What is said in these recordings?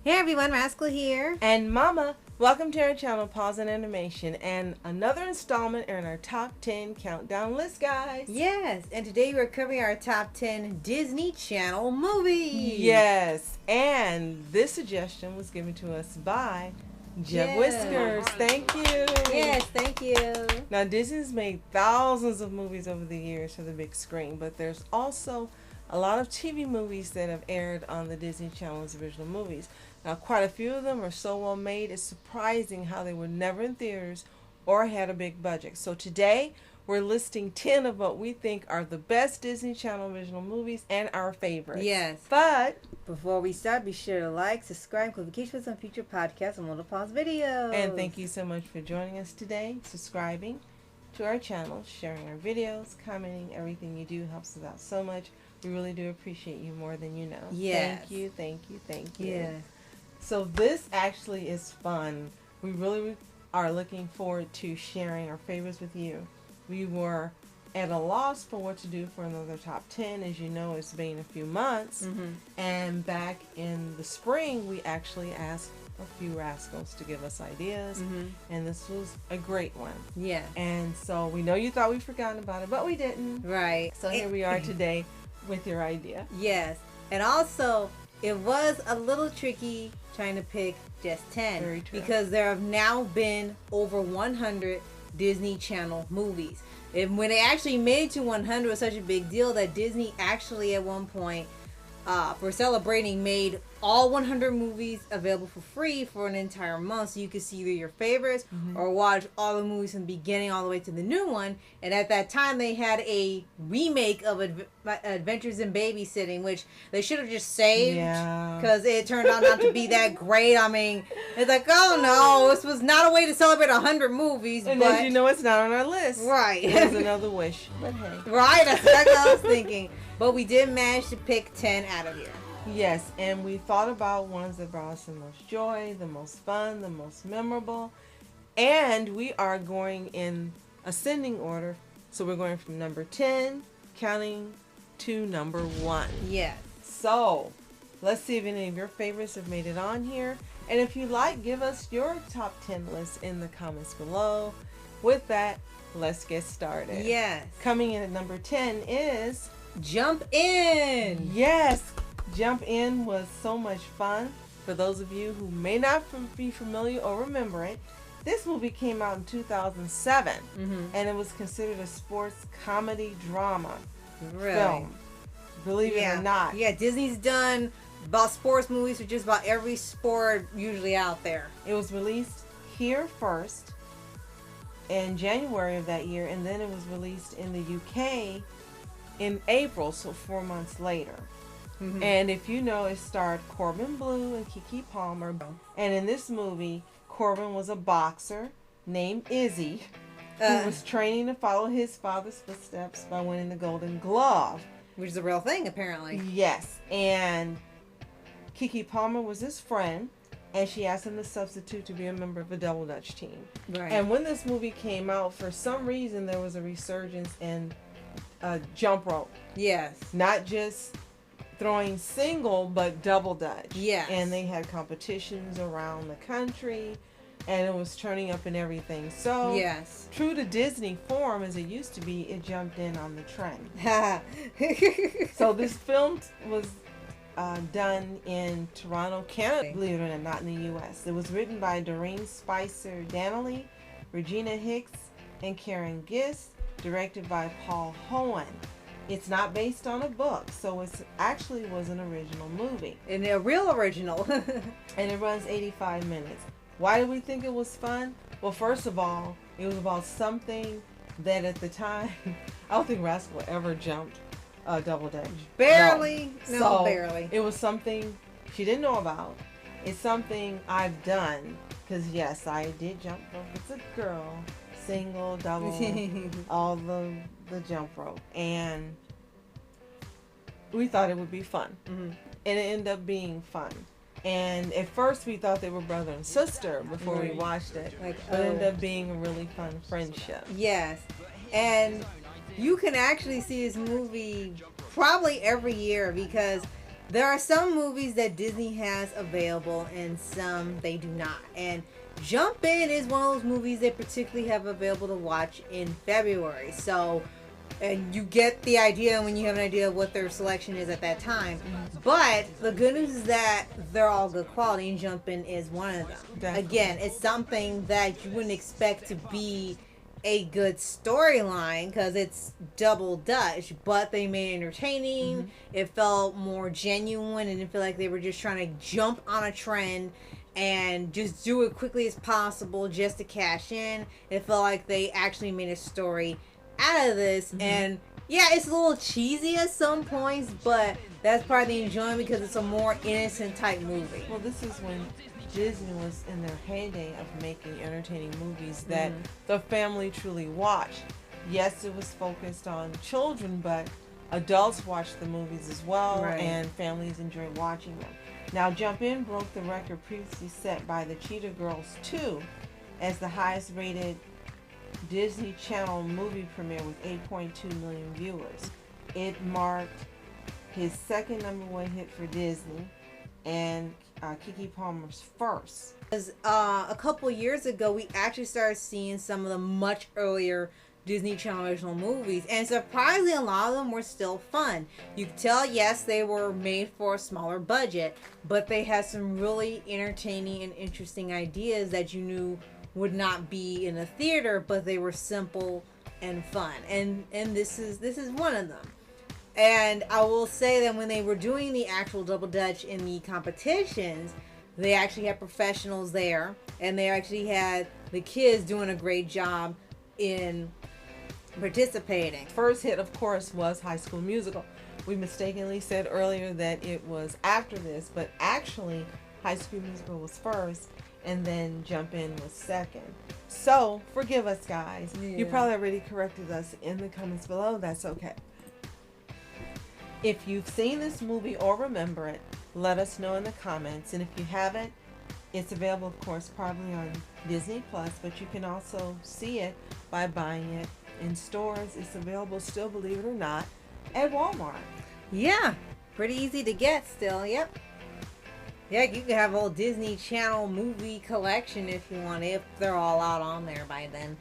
Hey everyone, Rascal here. And Mama, welcome to our channel, Paws On Animation, and another installment in our top 10 countdown list, guys. Yes, and today we're covering our top 10 Disney Channel movies. Yes, and this suggestion was given to us by Jeb Whiskers. Thank you. Yes, thank you. Now, Disney's made thousands of movies over the years for the big screen, but there's also a lot of TV movies that have aired on the Disney Channel's original movies. Now, quite a few of them are so well made, it's surprising how they were never in theaters or had a big budget. So today, we're listing 10 of what we think are the best Disney Channel original movies and our favorites. Yes. But before we start, be sure to like, subscribe, click notifications on future podcasts and Little Paws videos. And thank you so much for joining us today, subscribing to our channel, sharing our videos, commenting. Everything you do helps us out so much. We really do appreciate you more than you know. Yes. Thank you, thank you, thank you. Yes. So this actually is fun. We really are looking forward to sharing our favorites with you. We were at a loss for what to do for another top 10. As you know, it's been a few months. And back in the spring, we actually asked a few rascals to give us ideas. And this was a great one. Yeah. And so we know you thought we'd forgotten about it, but we didn't. Right. So here we are today with your idea. Yes. And also, it was a little tricky trying to pick just 10. Very true. Because there have now been over 100 Disney Channel movies. And when they actually made it to 100, it was such a big deal that Disney actually at one point, for celebrating, made all 100 movies available for free for an entire month, so you could see either your favorites or watch all the movies from the beginning all the way to the new one. And at that time, they had a remake of Adventures in Babysitting, which they should have just saved because it turned out not to be that great. I mean, it's like, oh no, this was not a way to celebrate 100 movies. And but, as you know, it's not on our list. Right. There's another wish. But hey. Right, that's what I was thinking. But we did manage to pick 10 out of here. Yes, and we thought about ones that brought us the most joy, the most fun, the most memorable. And we are going in ascending order. So we're going from number 10, counting to number 1. Yes. So let's see if any of your favorites have made it on here. And if you like, give us your top 10 list in the comments below. With that, let's get started. Yes. Coming in at number 10 is Jump In. Yes, Jump In was so much fun. For those of you who may not be familiar or remember it, this movie came out in 2007, and it was considered a sports comedy drama film. Believe it or not. Yeah, Disney's done about sports movies for just about every sport usually out there. It was released here first in January of that year, and then it was released in the UK in April, so 4 months later. And if you know, it starred Corbin Bleu and Keke Palmer. And in this movie, Corbin was a boxer named Izzy who was training to follow his father's footsteps by winning the Golden Glove. Which is a real thing, apparently. Yes. And Keke Palmer was his friend, and she asked him to substitute to be a member of the Double Dutch team. Right. And when this movie came out, for some reason, there was a resurgence in jump rope. Yes. Not just throwing single, but double dutch. Yes. And they had competitions around the country, and it was turning up and everything. So, yes. True to Disney form, as it used to be, it jumped in on the trend. So this film was done in Toronto, Canada, believe it or not, in the U.S. It was written by Doreen Spicer Donnelly, Regina Hicks, and Karen Gist, directed by Paul Hohen. It's not based on a book, so it actually was an original movie. And a real original. And it runs 85 minutes. Why do we think it was fun? Well, first of all, it was about something that at the time, I don't think Rascal ever jumped double dutch. Barely. No, so barely. It was something she didn't know about. It's something I've done, because yes, I did jump rope as a girl. Single, double, all the jump rope, and we thought it would be fun, and it ended up being fun. And at first we thought they were brother and sister before we watched it, but it ended up being a really fun friendship. Yes, and you can actually see this movie probably every year because There are some movies that Disney has available and some they do not. And Jump In is one of those movies they particularly have available to watch in February. So, and you get the idea when you have an idea of what their selection is at that time. But the good news is that they're all good quality, and Jump In is one of them. Definitely. Again, it's something that you wouldn't expect to be a good storyline because it's double Dutch, but they made it entertaining. It felt more genuine and didn't feel like they were just trying to jump on a trend and just do it quickly as possible just to cash in. It felt like they actually made a story out of this. And yeah, it's a little cheesy at some points, but that's part of the enjoyment because it's a more innocent type movie. Well, this is when Disney was in their heyday of making entertaining movies that the family truly watched. Yes, it was focused on children, but adults watched the movies as well, and families enjoyed watching them. Now, Jump In broke the record previously set by the Cheetah Girls 2 as the highest rated Disney Channel movie premiere with 8.2 million viewers. It marked his second #1 hit for Disney and Keke Palmer's first. Because a couple years ago, we actually started seeing some of the much earlier Disney Channel original movies, and surprisingly, a lot of them were still fun. You could tell, yes, they were made for a smaller budget, but they had some really entertaining and interesting ideas that you knew would not be in a theater, but they were simple and fun. And this is one of them. And I will say that when they were doing the actual Double Dutch in the competitions, they actually had professionals there, and they actually had the kids doing a great job in participating. First hit, of course, was High School Musical. We mistakenly said earlier that it was after this, but actually High School Musical was first, and then Jump In was second. So, forgive us, guys. Yeah. You probably already corrected us in the comments below. That's okay. If you've seen this movie or remember it, let us know in the comments. And if you haven't, it's available, of course, probably on Disney Plus, but you can also see it by buying it in stores. It's available still, believe it or not, at Walmart. Yeah, pretty easy to get still. Yep. Yeah, you can have a whole Disney Channel movie collection if you want, if they're all out on there by then.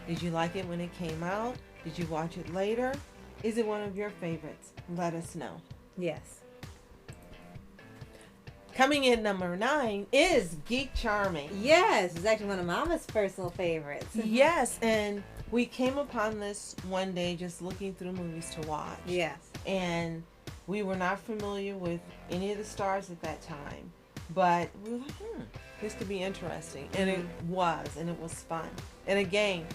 Did you like it when it came out? Did you watch it later? Is it one of your favorites? Let us know. Yes. Coming in #9 is Geek Charming. Yes, it's actually one of Mama's personal favorites. Yes, and we came upon this one day just looking through movies to watch. Yes. And we were not familiar with any of the stars at that time, but we were like, this could be interesting. And it was fun. And again,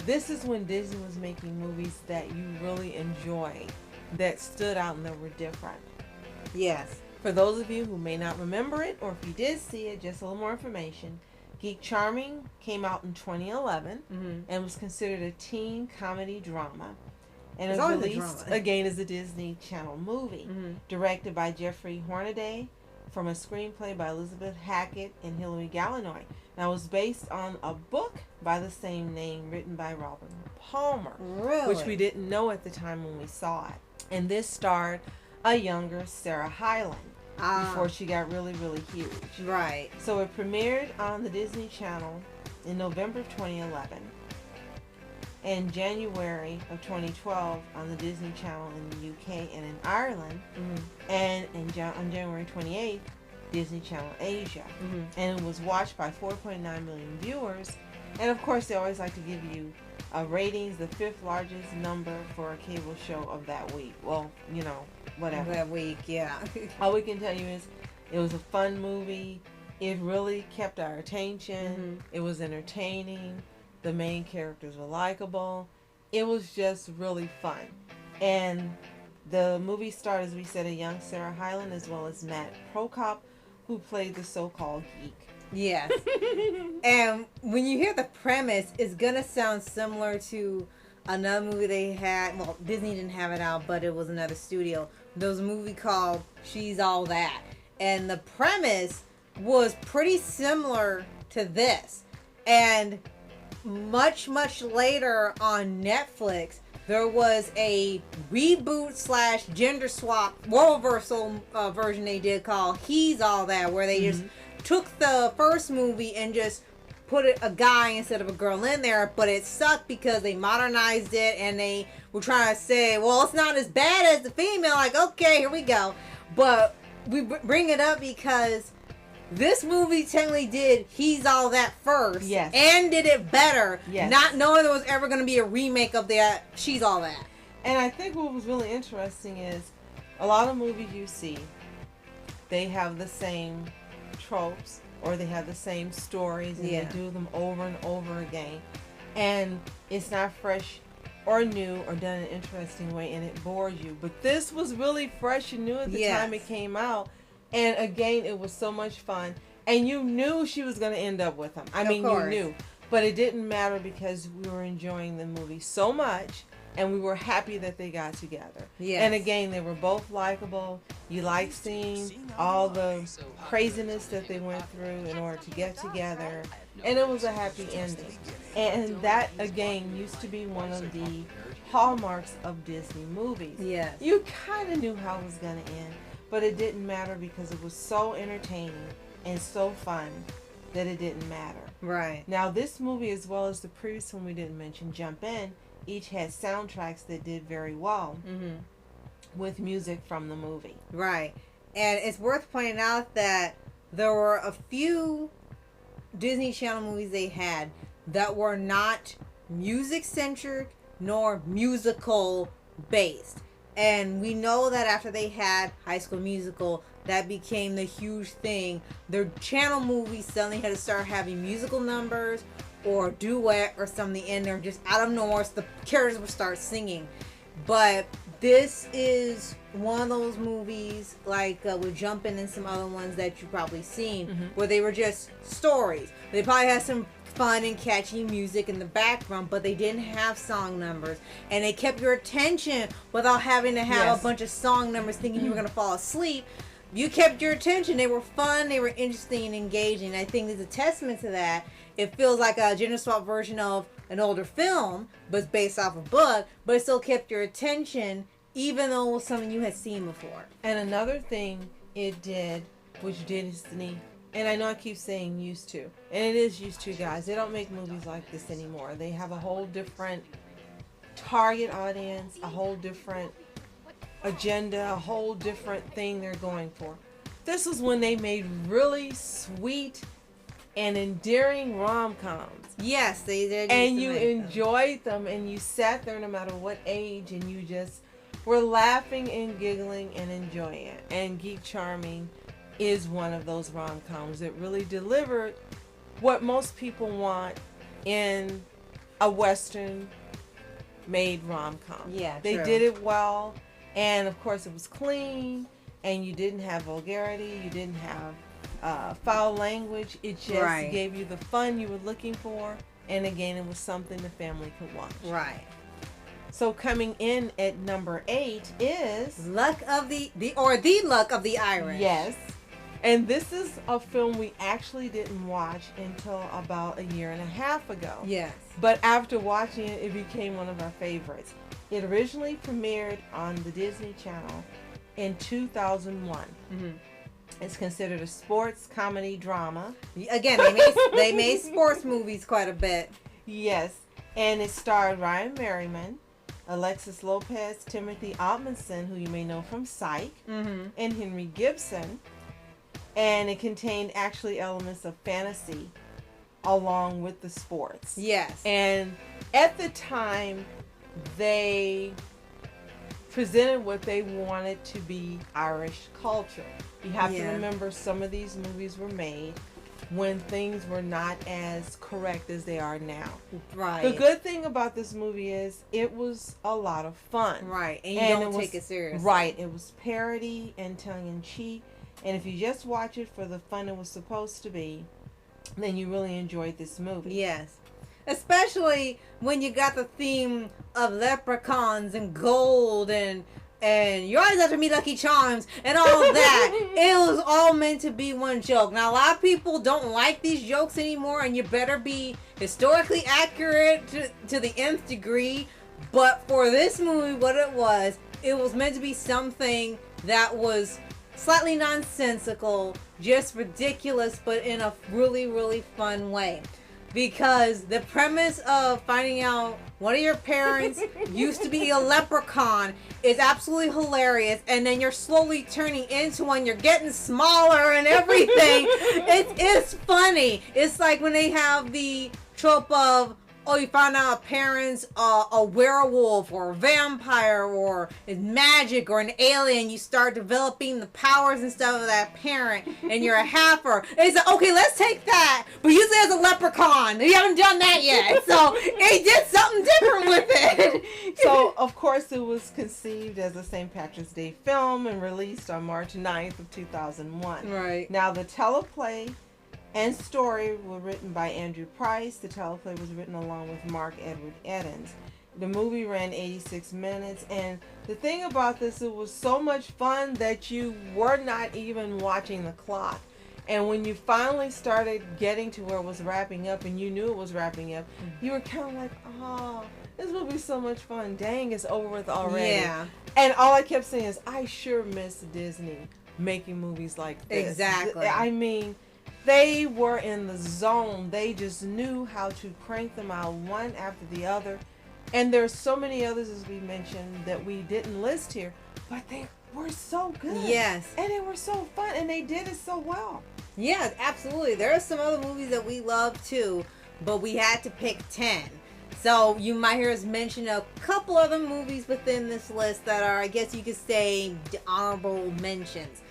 this is when Disney was making movies that you really enjoyed, that stood out and that were different. Yes. For those of you who may not remember it, or if you did see it, just a little more information. Geek Charming came out in 2011 and was considered a teen comedy drama. And it was released again as a Disney Channel movie, directed by Jeffrey Hornaday, from a screenplay by Elizabeth Hackett and Hilary Gallinoy. Now, it was based on a book by the same name written by Robin Palmer, which we didn't know at the time when we saw it. And this starred a younger Sarah Hyland before she got really, really huge. Right. So it premiered on the Disney Channel in November of 2011 and January of 2012 on the Disney Channel in the UK and in Ireland, and on January 28th, Disney Channel Asia. And it was watched by 4.9 million viewers. And of course, they always like to give you ratings, the 5th largest number for a cable show of that week. Well, you know, whatever. That week, yeah. All we can tell you is it was a fun movie. It really kept our attention. It was entertaining. The main characters were likable. It was just really fun. And the movie starred, as we said, a young Sarah Hyland as well as Matt Prokop, who played the so-called geek. Yes. And when you hear the premise, it's going to sound similar to another movie they had. Well, Disney didn't have it out, but it was another studio. There was a movie called She's All That. And the premise was pretty similar to this. And much, much later on Netflix, there was a reboot slash gender swap role reversal version they did called He's All That, where they just took the first movie and just put a guy instead of a girl in there, but it sucked because they modernized it and they were trying to say, well, it's not as bad as the female. Like, okay, here we go. But we bring it up because this movie technically did He's All That first. Yes. And did it better. Yes. Not knowing there was ever going to be a remake of that She's All That. And I think what was really interesting is a lot of movies you see, they have the same tropes or they have the same stories and they do them over and over again. And it's not fresh or new or done in an interesting way and it bores you. But this was really fresh and new at the time it came out. And again, it was so much fun. And you knew she was going to end up with him. I mean, you knew. But it didn't matter because we were enjoying the movie so much. And we were happy that they got together. Yes. And again, they were both likable. You liked seeing all the craziness that they went through in order to get together. And it was a happy ending. And that, again, used to be one of the hallmarks of Disney movies. Yes. You kind of knew how it was going to end. But it didn't matter because it was so entertaining and so fun that it didn't matter. Right. Now, this movie, as well as the previous one we didn't mention, Jump In, each had soundtracks that did very well with music from the movie. Right. And it's worth pointing out that there were a few Disney Channel movies they had that were not music-centric nor musical-based. And we know that after they had High School Musical, that became the huge thing. Their channel movies suddenly had to start having musical numbers or duet or something in there just out of nowhere, so the characters would start singing. But this is one of those movies, like with Jumpin' and some other ones that you've probably seen, where they were just stories. They probably had some fun and catchy music in the background, but they didn't have song numbers, and they kept your attention without having to have a bunch of song numbers thinking you were going to fall asleep. You kept your attention. They were fun, they were interesting and engaging. I think there's a testament to that. It feels like a gender swap version of an older film, but it's based off a book, but it still kept your attention even though it was something you had seen before. And another thing it did, which Disney, and I know I keep saying used to, and it is used to, guys. They don't make movies like this anymore. They have a whole different target audience, a whole different agenda, a whole different thing they're going for. This was when they made really sweet and endearing rom-coms. Yes, they did. And you enjoyed them, and you sat there no matter what age, and you just were laughing and giggling and enjoying it. And Geek Charming is one of those rom-coms that really delivered what most people want in a Western-made rom-com. Yeah, they did it well, and of course it was clean, and you didn't have vulgarity, you didn't have foul language. It just gave you the fun you were looking for, and again, it was something the family could watch. Right. So coming in at number 8 is Luck of the Luck of the Irish. Yes. And this is a film we actually didn't watch until about a year and a half ago. Yes. But after watching it, it became one of our favorites. It originally premiered on the Disney Channel in 2001. It's considered a sports comedy drama. Again, they made sports movies quite a bit. Yes. And it starred Ryan Merriman, Alexis Lopez, Timothy Altmanson, who you may know from Psych, and Henry Gibson. And it contained actually elements of fantasy along with the sports. Yes. And at the time, they presented what they wanted to be Irish culture. You have to remember some of these movies were made when things were not as correct as they are now. Right. The good thing about this movie is it was a lot of fun. Right. And you don't take it seriously. Right. It was parody and tongue-in-cheek. And if you just watch it for the fun it was supposed to be, then you really enjoyed this movie. Yes. Especially when you got the theme of leprechauns and gold and you're always after me Lucky Charms and all of that. It was all meant to be one joke. Now, a lot of people don't like these jokes anymore, and you better be historically accurate to the nth degree. But for this movie, what it was meant to be something that was slightly nonsensical, just ridiculous, but in a really, really fun way. Because the premise of finding out one of your parents used to be a leprechaun is absolutely hilarious, and then you're slowly turning into one, you're getting smaller and everything. It's funny. It's like when they have the trope of, oh, you find out a parent's a werewolf or a vampire or is magic or an alien. You start developing the powers and stuff of that parent, and you're a halfer. And it's like, okay, let's take that, but use it as a leprechaun. You haven't done that yet, so they did something different with it. So, of course, it was conceived as a St. Patrick's Day film and released on March 9th of 2001. Right. Now, the teleplay and story were written by Andrew Price. The teleplay was written along with Mark Edward Eddins. The movie ran 86 minutes, and the thing about this, it was so much fun that you were not even watching the clock. And when you finally started getting to where it was wrapping up and you knew it was wrapping up, you were kind of like, oh, this movie's so much fun. Dang, it's over with already. Yeah. And all I kept saying is, I sure miss Disney making movies like this. Exactly. I mean, they were in the zone. They just knew how to crank them out one after the other. And there's so many others, as we mentioned, that we didn't list here, but they were so good. Yes. And they were so fun, and they did it so well. Yeah, absolutely. There are some other movies that we love too, but we had to pick 10. So you might hear us mention a couple other movies within this list that are, I guess you could say, honorable mentions.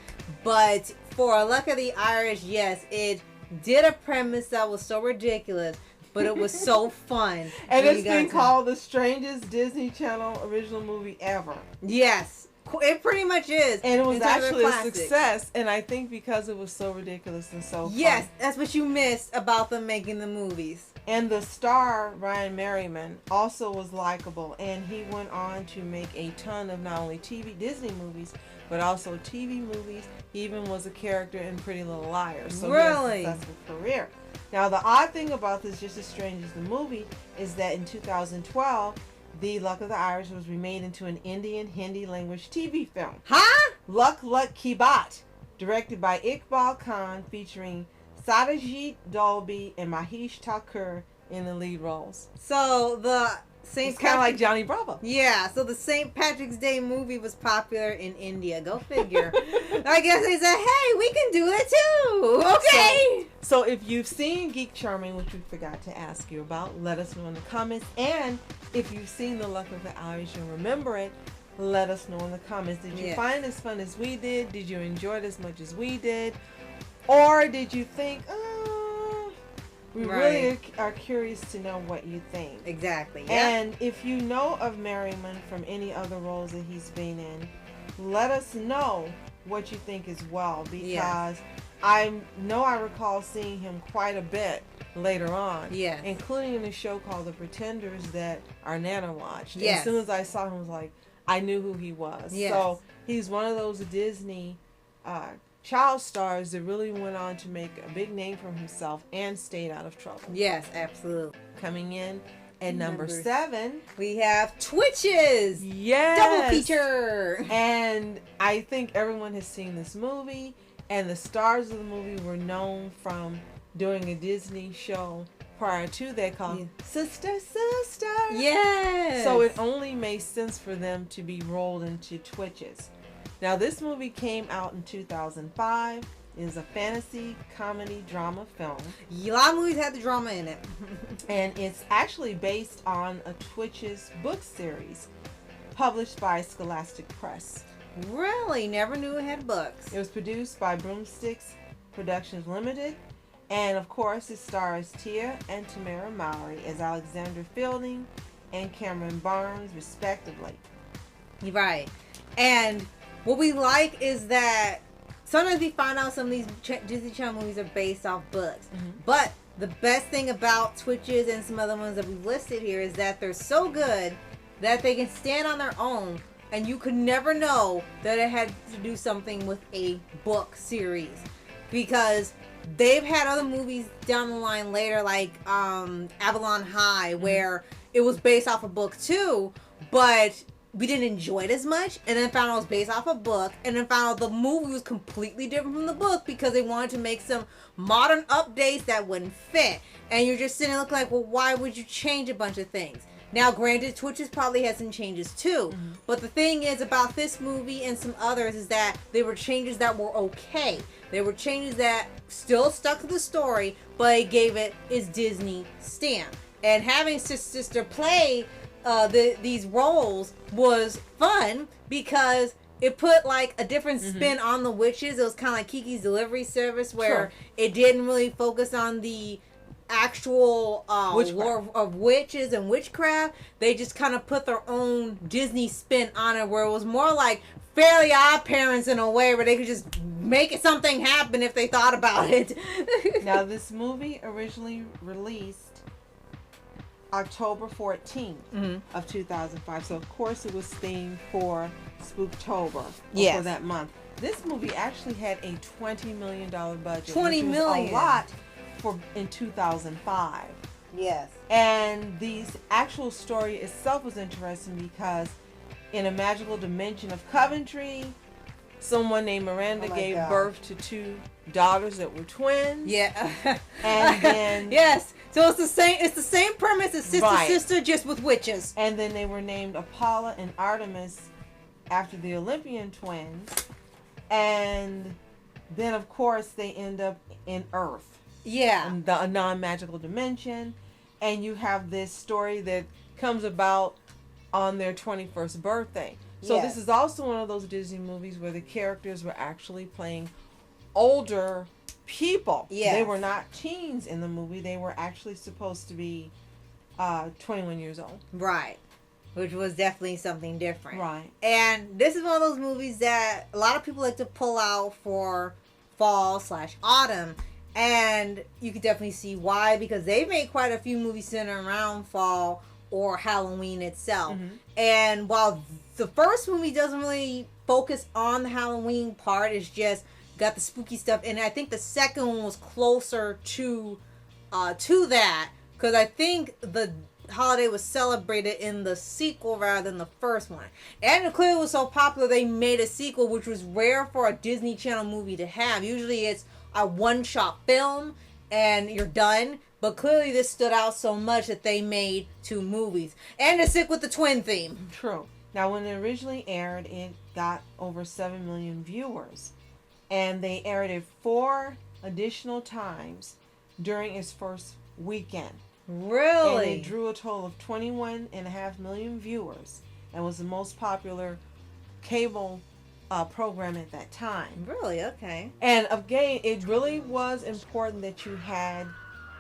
But for Luck of the Irish, yes, it did a premise that was so ridiculous, but it was so fun. And it's been called the strangest Disney Channel original movie ever. Yes, it pretty much is. And it was actually a success, and I think because it was so ridiculous and so fun. Yes, that's what you missed about them making the movies. And the star, Ryan Merriman, also was likable, and he went on to make a ton of not only Disney movies, but also TV movies. He even was a character in Pretty Little Liars. So really? He had a successful career. Now, the odd thing about this, just as strange as the movie, is that in 2012, The Luck of the Irish was remade into an Indian Hindi language TV film. Huh? Luck Luck Ki Baat, directed by Iqbal Khan, featuring Satyajit Dolby and Mahesh Thakur in the lead roles. So the It's kind of like Johnny Bravo. Yeah, so the St. Patrick's Day movie was popular in India. Go figure. I guess they said, hey, we can do it too. Okay. So if you've seen Geek Charming, which we forgot to ask you about, let us know in the comments. And if you've seen The Luck of the Irish and remember it, let us know in the comments. Did you find it as fun as we did? Did you enjoy it as much as we did? Or did you think, we really are curious to know what you think. Exactly. Yep. And if you know of Merriman from any other roles that he's been in, let us know what you think as well. Because I know I recall seeing him quite a bit later on. Yes. Including in a show called The Pretenders that our Nana watched. Yes. As soon as I saw him, I was like, I knew who he was. Yes. So he's one of those Disney child stars that really went on to make a big name for himself and stayed out of trouble. Yes, absolutely. Coming in at number 7, we have Twitches. Yes. Double feature. And I think everyone has seen this movie, and the stars of the movie were known from doing a Disney show prior to that called Sister Sister. Yes. So it only made sense for them to be rolled into Twitches. Now, this movie came out in 2005. It is a fantasy, comedy, drama film. A lot of movies had the drama in it. And it's actually based on a Twitches book series published by Scholastic Press. Really? Never knew it had books. It was produced by Broomsticks Productions Limited. And, of course, it stars Tia and Tamara Mowry as Alexandra Fielding and Cameron Barnes, respectively. Right. And what we like is that sometimes we find out some of these Disney Channel movies are based off books. Mm-hmm. But the best thing about Twitches and some other ones that we listed here is that they're so good that they can stand on their own, and you could never know that it had to do something with a book series. Because they've had other movies down the line later, like Avalon High, where it was based off a book too, but we didn't enjoy it as much, and then found out it was based off a book, and then found out the movie was completely different from the book because they wanted to make some modern updates that wouldn't fit. And you're just sitting there looking like, well, why would you change a bunch of things? Now, granted, Twitches probably had some changes too, but the thing is about this movie and some others is that they were changes that were okay. They were changes that still stuck to the story, but it gave it its Disney stamp. And having sister play these roles was fun because it put like a different spin on the witches. It was kind of like Kiki's Delivery Service, where it didn't really focus on the actual lore of witches and witchcraft. They just kind of put their own Disney spin on it, where it was more like Fairly Odd Parents in a way, where they could just make something happen if they thought about it. Now, this movie originally released October 14th of 2005. So, of course, it was themed for Spooktober for that month. This movie actually had a $20 million budget. $20 million. A lot in 2005. Yes. And the actual story itself was interesting because in a magical dimension of Coventry, someone named Miranda gave birth to 2 daughters that were twins. Yeah. And then yes. So it's the same premise as sister, just with witches. And then they were named Apollo and Artemis after the Olympian twins. And then, of course, they end up in Earth. Yeah. A non-magical dimension. And you have this story that comes about on their 21st birthday. So this is also one of those Disney movies where the characters were actually playing older people. Yes. They were not teens in the movie. They were actually supposed to be 21 years old. Right. Which was definitely something different. Right. And this is one of those movies that a lot of people like to pull out for fall/autumn. And you can definitely see why, because they've made quite a few movies centered around fall or Halloween itself. And while the first movie doesn't really focus on the Halloween part, it's just got the spooky stuff in it. I think the second one was closer to that, because I think the holiday was celebrated in the sequel rather than the first one. And clearly it was so popular they made a sequel, which was rare for a Disney Channel movie to have. Usually it's a one-shot film and you're done. But clearly this stood out so much that they made 2 movies. And to stick with the twin theme. True. Now, when it originally aired, it got over 7 million viewers. And they aired it 4 additional times during its first weekend. Really? And it drew a total of 21.5 million viewers. And was the most popular cable program at that time. Really? Okay. And again, it really was important that you had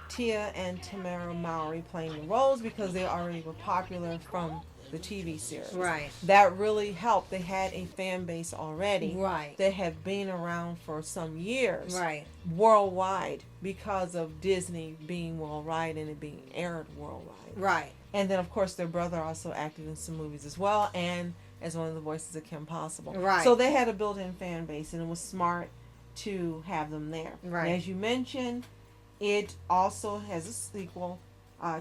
Tia and Tamara Mowry playing the roles because they already were popular from the TV series. Right. That really helped. They had a fan base already. Right. That had been around for some years. Right. Worldwide because of Disney being worldwide and it being aired worldwide. Right. And then, of course, their brother also acted in some movies as well and as one of the voices of Kim Possible. Right. So they had a built-in fan base and it was smart to have them there. Right. And as you mentioned, it also has a sequel,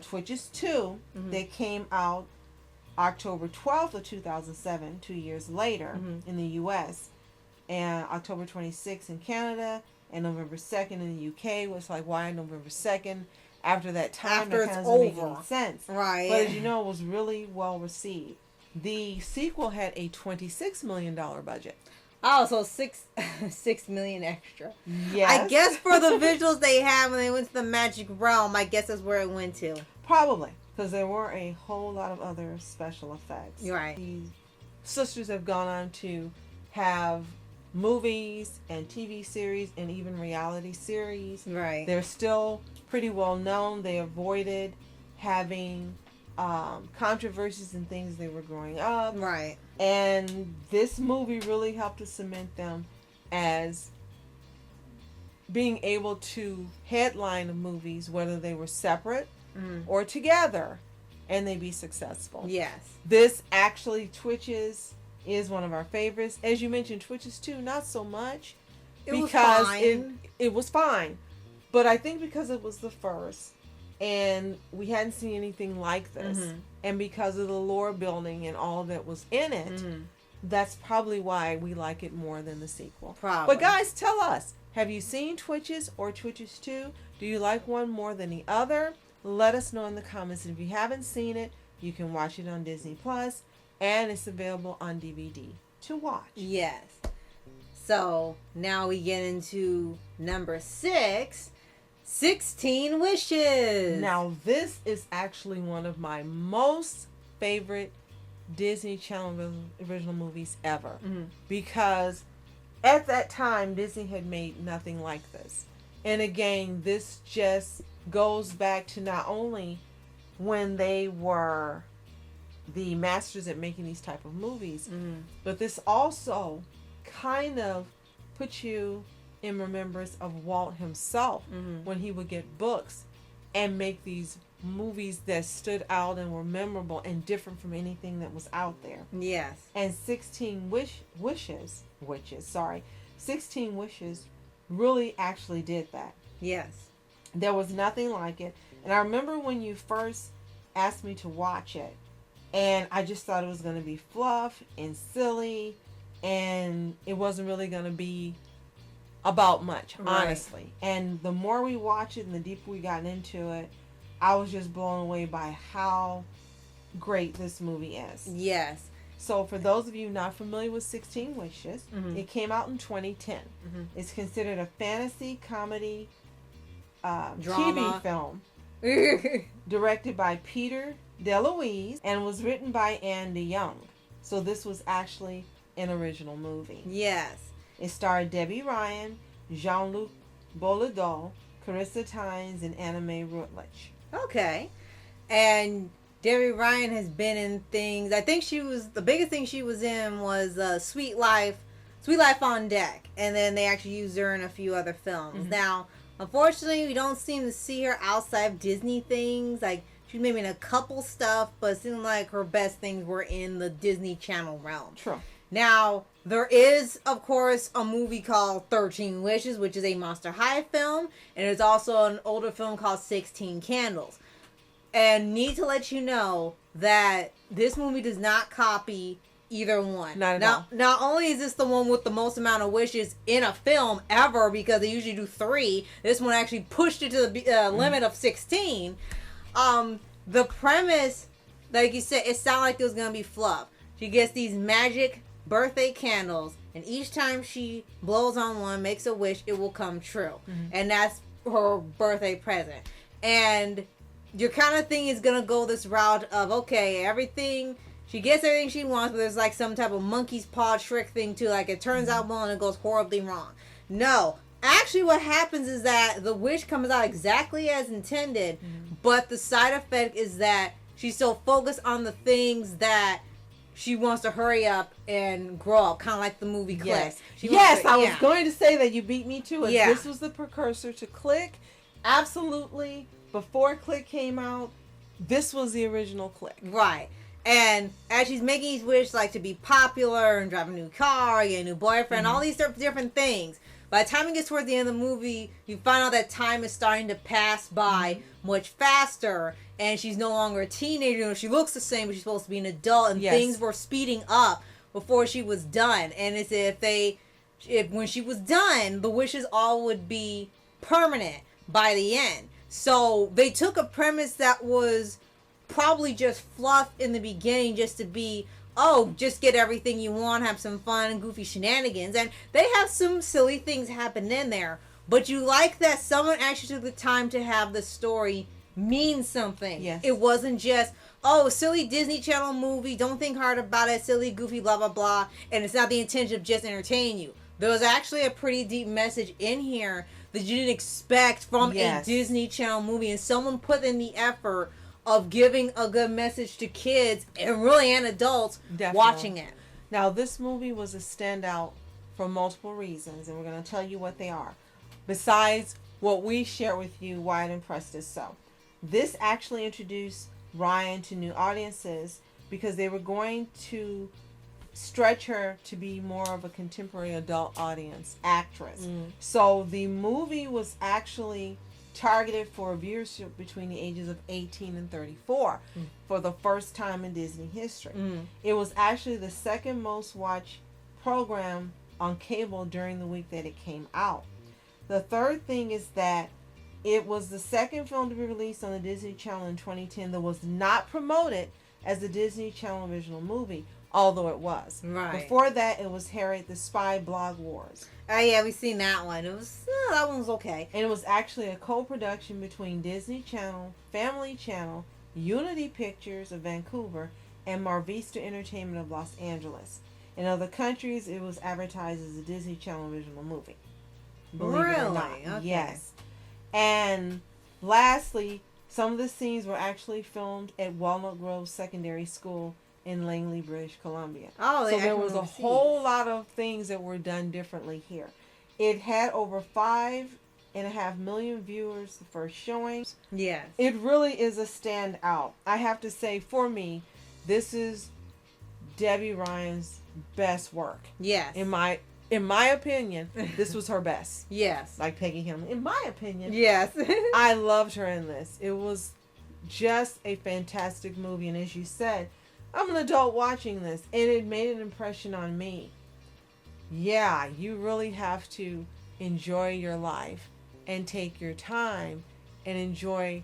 Twitches 2, that came out October 12th of 2007, 2 years later in the U.S., and October 26th in Canada, and November 2nd in the UK. Was like, why November 2nd? After that time, After that it's kind of doesn't make over. any sense. Right. But as you know, it was really well received. The sequel had a $26 million budget. Oh, so six million extra. Yes. I guess for the visuals they had when they went to the Magic Realm, I guess that's where it went to. Probably. Because there were a whole lot of other special effects. Right. These sisters have gone on to have movies and TV series and even reality series. Right. They're still pretty well known. They avoided having controversies and things they were growing up. Right. And this movie really helped to cement them as being able to headline the movies, whether they were separate or together, and they be successful. Yes. This actually, Twitches is one of our favorites. As you mentioned, Twitches 2, not so much. It was fine. It was fine. But I think because it was the first, and we hadn't seen anything like this. And because of the lore building and all that was in it, that's probably why we like it more than the sequel. Probably. But guys, tell us, have you seen Twitches or Twitches 2? Do you like one more than the other? Let us know in the comments. And if you haven't seen it, you can watch it on Disney Plus, and it's available on DVD to watch. Yes. So now we get into number 6, 16 Wishes. Now this is actually one of my most favorite Disney Channel original movies ever, because at that time Disney had made nothing like this. And again, this just goes back to not only when they were the masters at making these type of movies, but this also kind of puts you in remembrance of Walt himself when he would get books and make these movies that stood out and were memorable and different from anything that was out there. Yes. And 16 Wishes really actually did that. Yes. There was nothing like it. And I remember when you first asked me to watch it, and I just thought it was going to be fluff and silly, and it wasn't really going to be about much, honestly. And the more we watched it and the deeper we got into it, I was just blown away by how great this movie is. Yes. So for those of you not familiar with 16 Wishes, it came out in 2010. It's considered a fantasy comedy TV film directed by Peter DeLuise and was written by Anne DeYoung. So this was actually an original movie. Yes. It starred Debbie Ryan, Jean-Luc Boledot, Carissa Tynes, and Anna Mae Rutledge. Okay. And Debbie Ryan has been in things. I think the biggest thing she was in was Sweet Life on Deck. And then they actually used her in a few other films. Now, unfortunately, we don't seem to see her outside of Disney things. Like, she's maybe in a couple stuff, but it seemed like her best things were in the Disney Channel realm. True. Now, there is, of course, a movie called 13 Wishes, which is a Monster High film. And there's also an older film called 16 Candles. And need to let you know that this movie does not copy either one. Not at all. Not only is this the one with the most amount of wishes in a film ever, because they usually do 3, this one actually pushed it to the limit of 16. The premise, like you said, it sounded like it was going to be fluff. She gets these magic birthday candles, and each time she blows on one, makes a wish, it will come true. And that's her birthday present. And your kind of thing is going to go this route of, okay, she gets everything she wants, but there's like some type of monkey's paw trick thing too. Like, it turns out well and it goes horribly wrong. No. Actually, what happens is that the wish comes out exactly as intended, but the side effect is that she's so focused on the things that she wants to hurry up and grow up, kind of like the movie Click. Yes, I was going to say that. You beat me to it. Yeah. This was the precursor to Click. Absolutely. Before Click came out, this was the original Click. Right. And as she's making these wishes, like to be popular and drive a new car, get a new boyfriend, all these different things. By the time it gets towards the end of the movie, you find out that time is starting to pass by much faster, and she's no longer a teenager. She looks the same, but she's supposed to be an adult, and things were speeding up before she was done. And it's if when she was done, the wishes all would be permanent by the end. So they took a premise that was probably just fluff in the beginning, just to be, just get everything you want, have some fun and goofy shenanigans. And they have some silly things happen in there. But you like that someone actually took the time to have the story mean something. Yes. It wasn't just, silly Disney Channel movie, don't think hard about it, silly, goofy, blah, blah, blah. And it's not the intention of just entertaining you. There was actually a pretty deep message in here that you didn't expect from a Disney Channel movie. And someone put in the effort of giving a good message to kids and adults watching it. Now, this movie was a standout for multiple reasons, and we're going to tell you what they are. Besides what we share with you, why it impressed us so. This actually introduced Ryan to new audiences because they were going to stretch her to be more of a contemporary adult audience actress. So the movie was actually targeted for viewership between the ages of 18 and 34 for the first time in Disney history. It was actually the second most watched program on cable during the week that it came out. The third thing is that it was the second film to be released on the Disney Channel in 2010 that was not promoted as a Disney Channel original movie, although it was. Right. Before that, it was Harriet the Spy Blog Wars. Oh yeah, we seen that one. It was that one was okay. And it was actually a co-production between Disney Channel, Family Channel, Unity Pictures of Vancouver, and Mar Vista Entertainment of Los Angeles. In other countries, it was advertised as a Disney Channel original movie. Believe it or not. Okay. Yes. And lastly, some of the scenes were actually filmed at Walnut Grove Secondary School in Langley, British Columbia. Oh, so there was a whole lot of things that were done differently here. It had over 5.5 million viewers the first showing. Yes. It really is a standout. I have to say, for me, this is Debbie Ryan's best work. Yes. In my opinion, this was her best. Yes. Like Peggy Hamlin. In my opinion. Yes. I loved her in this. It was just a fantastic movie. And as you said, I'm an adult watching this, and it made an impression on me. Yeah, you really have to enjoy your life and take your time and enjoy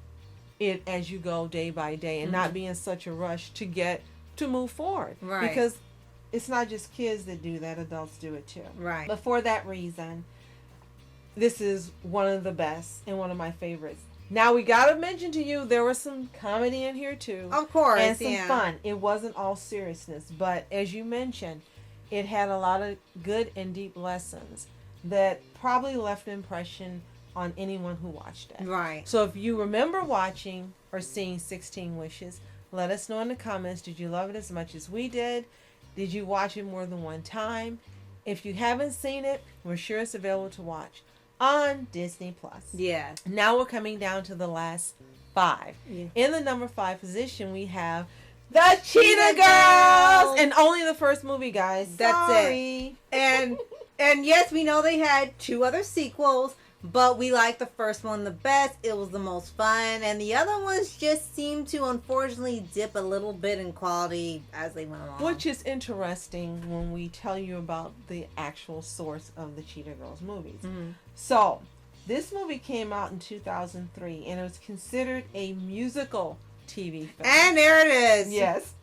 it as you go day by day and not be in such a rush to move forward. Right. Because it's not just kids that do that, adults do it too. Right. But for that reason, this is one of the best and one of my favorites. Now, we got to mention to you, there was some comedy in here too. Of course, and some fun. It wasn't all seriousness. But as you mentioned, it had a lot of good and deep lessons that probably left an impression on anyone who watched it. Right. So if you remember watching or seeing 16 Wishes, let us know in the comments. Did you love it as much as we did? Did you watch it more than one time? If you haven't seen it, we're sure it's available to watch on Disney Plus. Yeah. Now we're coming down to the last 5. Yeah. In the number 5 position, we have the Cheetah Girls, and only the first movie, guys. That's Sorry. it. And yes, we know they had 2 other sequels, but we liked the first one the best. It was the most fun, and the other ones just seemed to unfortunately dip a little bit in quality as they went along. Which is interesting when we tell you about the actual source of the Cheetah Girls movies. Mm-hmm. So, this movie came out in 2003, and it was considered a musical TV film. And there it is. Yes.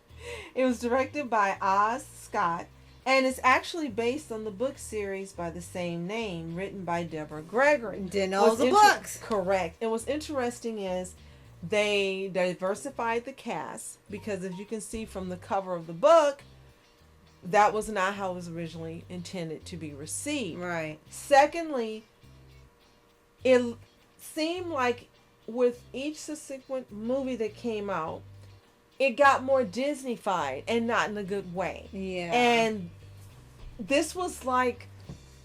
It was directed by Oz Scott, and it's actually based on the book series by the same name, written by Deborah Gregory. Didn't know the books. Correct. And what's interesting is they diversified the cast, because as you can see from the cover of the book, that was not how it was originally intended to be received. Right. Secondly, it seemed like with each subsequent movie that came out, it got more Disney-fied and not in a good way. Yeah. And this was like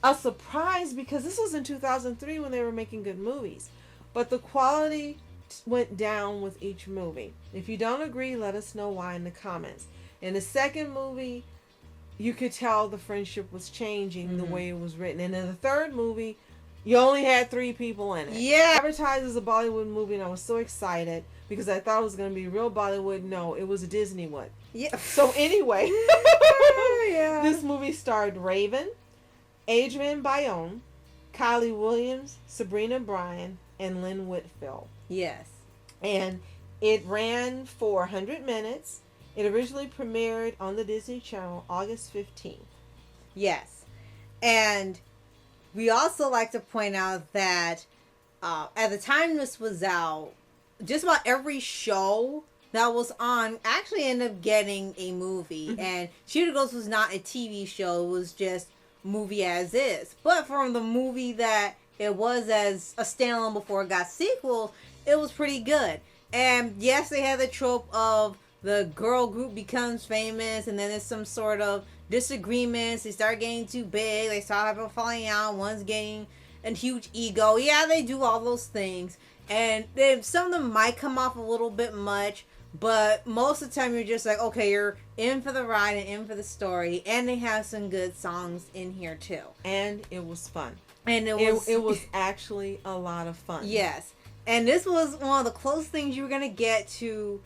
a surprise, because this was in 2003 when they were making good movies. But the quality went down with each movie. If you don't agree, let us know why in the comments. In the second movie, you could tell the friendship was changing the way it was written. And in the third movie, you only had 3 people in it. Yeah. Advertised as a Bollywood movie, and I was so excited because I thought it was going to be real Bollywood. No, it was a Disneywood. Yeah. So anyway, Yeah. This movie starred Raven, Adrian Bayonne, Kylie Williams, Sabrina Bryan, and Lynn Whitfield. Yes. And it ran for 100 minutes. It originally premiered on the Disney Channel August 15th. Yes. And we also like to point out that at the time this was out, just about every show that was on actually ended up getting a movie. And Cheetah Girls was not a TV show. It was just movie as is. But from the movie that it was as a standalone before it got sequels, it was pretty good. And yes, they had the trope of the girl group becomes famous, and then there's some sort of disagreements. They start getting too big. They start having falling out. One's getting a huge ego. Yeah, they do all those things. And then some of them might come off a little bit much, but most of the time you're just like, okay, you're in for the ride and in for the story. And they have some good songs in here too. And it was fun. And it was actually a lot of fun. Yes. And this was one of the closest things you were going to get to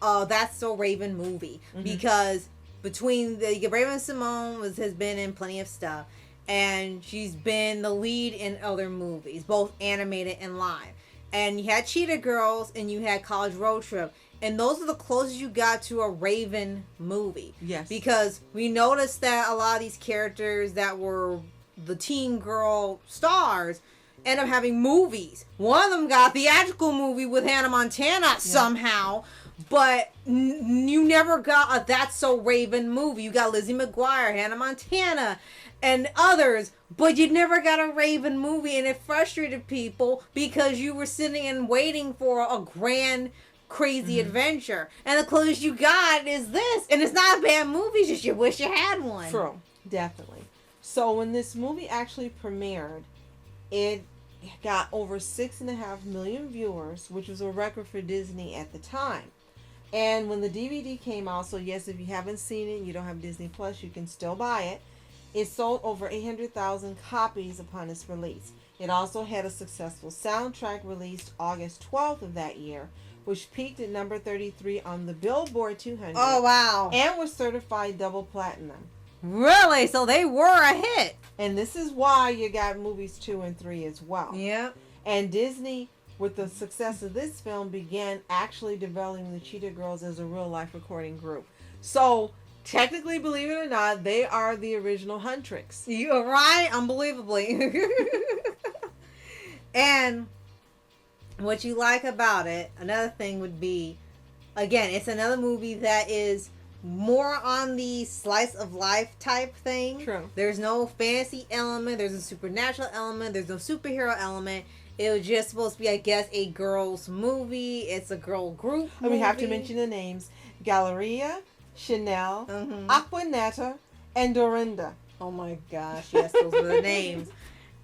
That's So Raven movie. Mm-hmm. Because between Raven Simone has been in plenty of stuff. And she's been the lead in other movies, both animated and live. And you had Cheetah Girls and you had College Road Trip. And those are the closest you got to a Raven movie. Yes. Because we noticed that a lot of these characters that were the teen girl stars end up having movies. One of them got a theatrical movie with Hannah Montana somehow, but you never got a That's So Raven movie. You got Lizzie McGuire, Hannah Montana, and others, but you never got a Raven movie, and it frustrated people because you were sitting and waiting for a grand, crazy adventure, and the closest you got is this, and it's not a bad movie, it's just you wish you had one. True, definitely. So when this movie actually premiered, it got over 6.5 million viewers, which was a record for Disney at the time. And when the DVD came out, so yes, if you haven't seen it and you don't have Disney Plus, you can still buy it. It sold over 800,000 copies upon its release. It also had a successful soundtrack released August 12th of that year, which peaked at number 33 on the Billboard 200. Oh, wow. And was certified double platinum. Really? So they were a hit. And this is why you got movies 2 and 3 as well. Yep. And Disney, with the success of this film, began actually developing the Cheetah Girls as a real-life recording group. So, technically, believe it or not, they are the original Huntrix. You're right. Unbelievably. And what you like about it, another thing would be, again, it's another movie that is more on the slice of life type thing. True. There's no fantasy element. There's a supernatural element. There's no superhero element. It was just supposed to be, I guess, a girls' movie. It's a girl group movie. And we have to mention the names. Galleria, Chanel, Aquanetta, and Dorinda. Oh my gosh, yes, those were the names.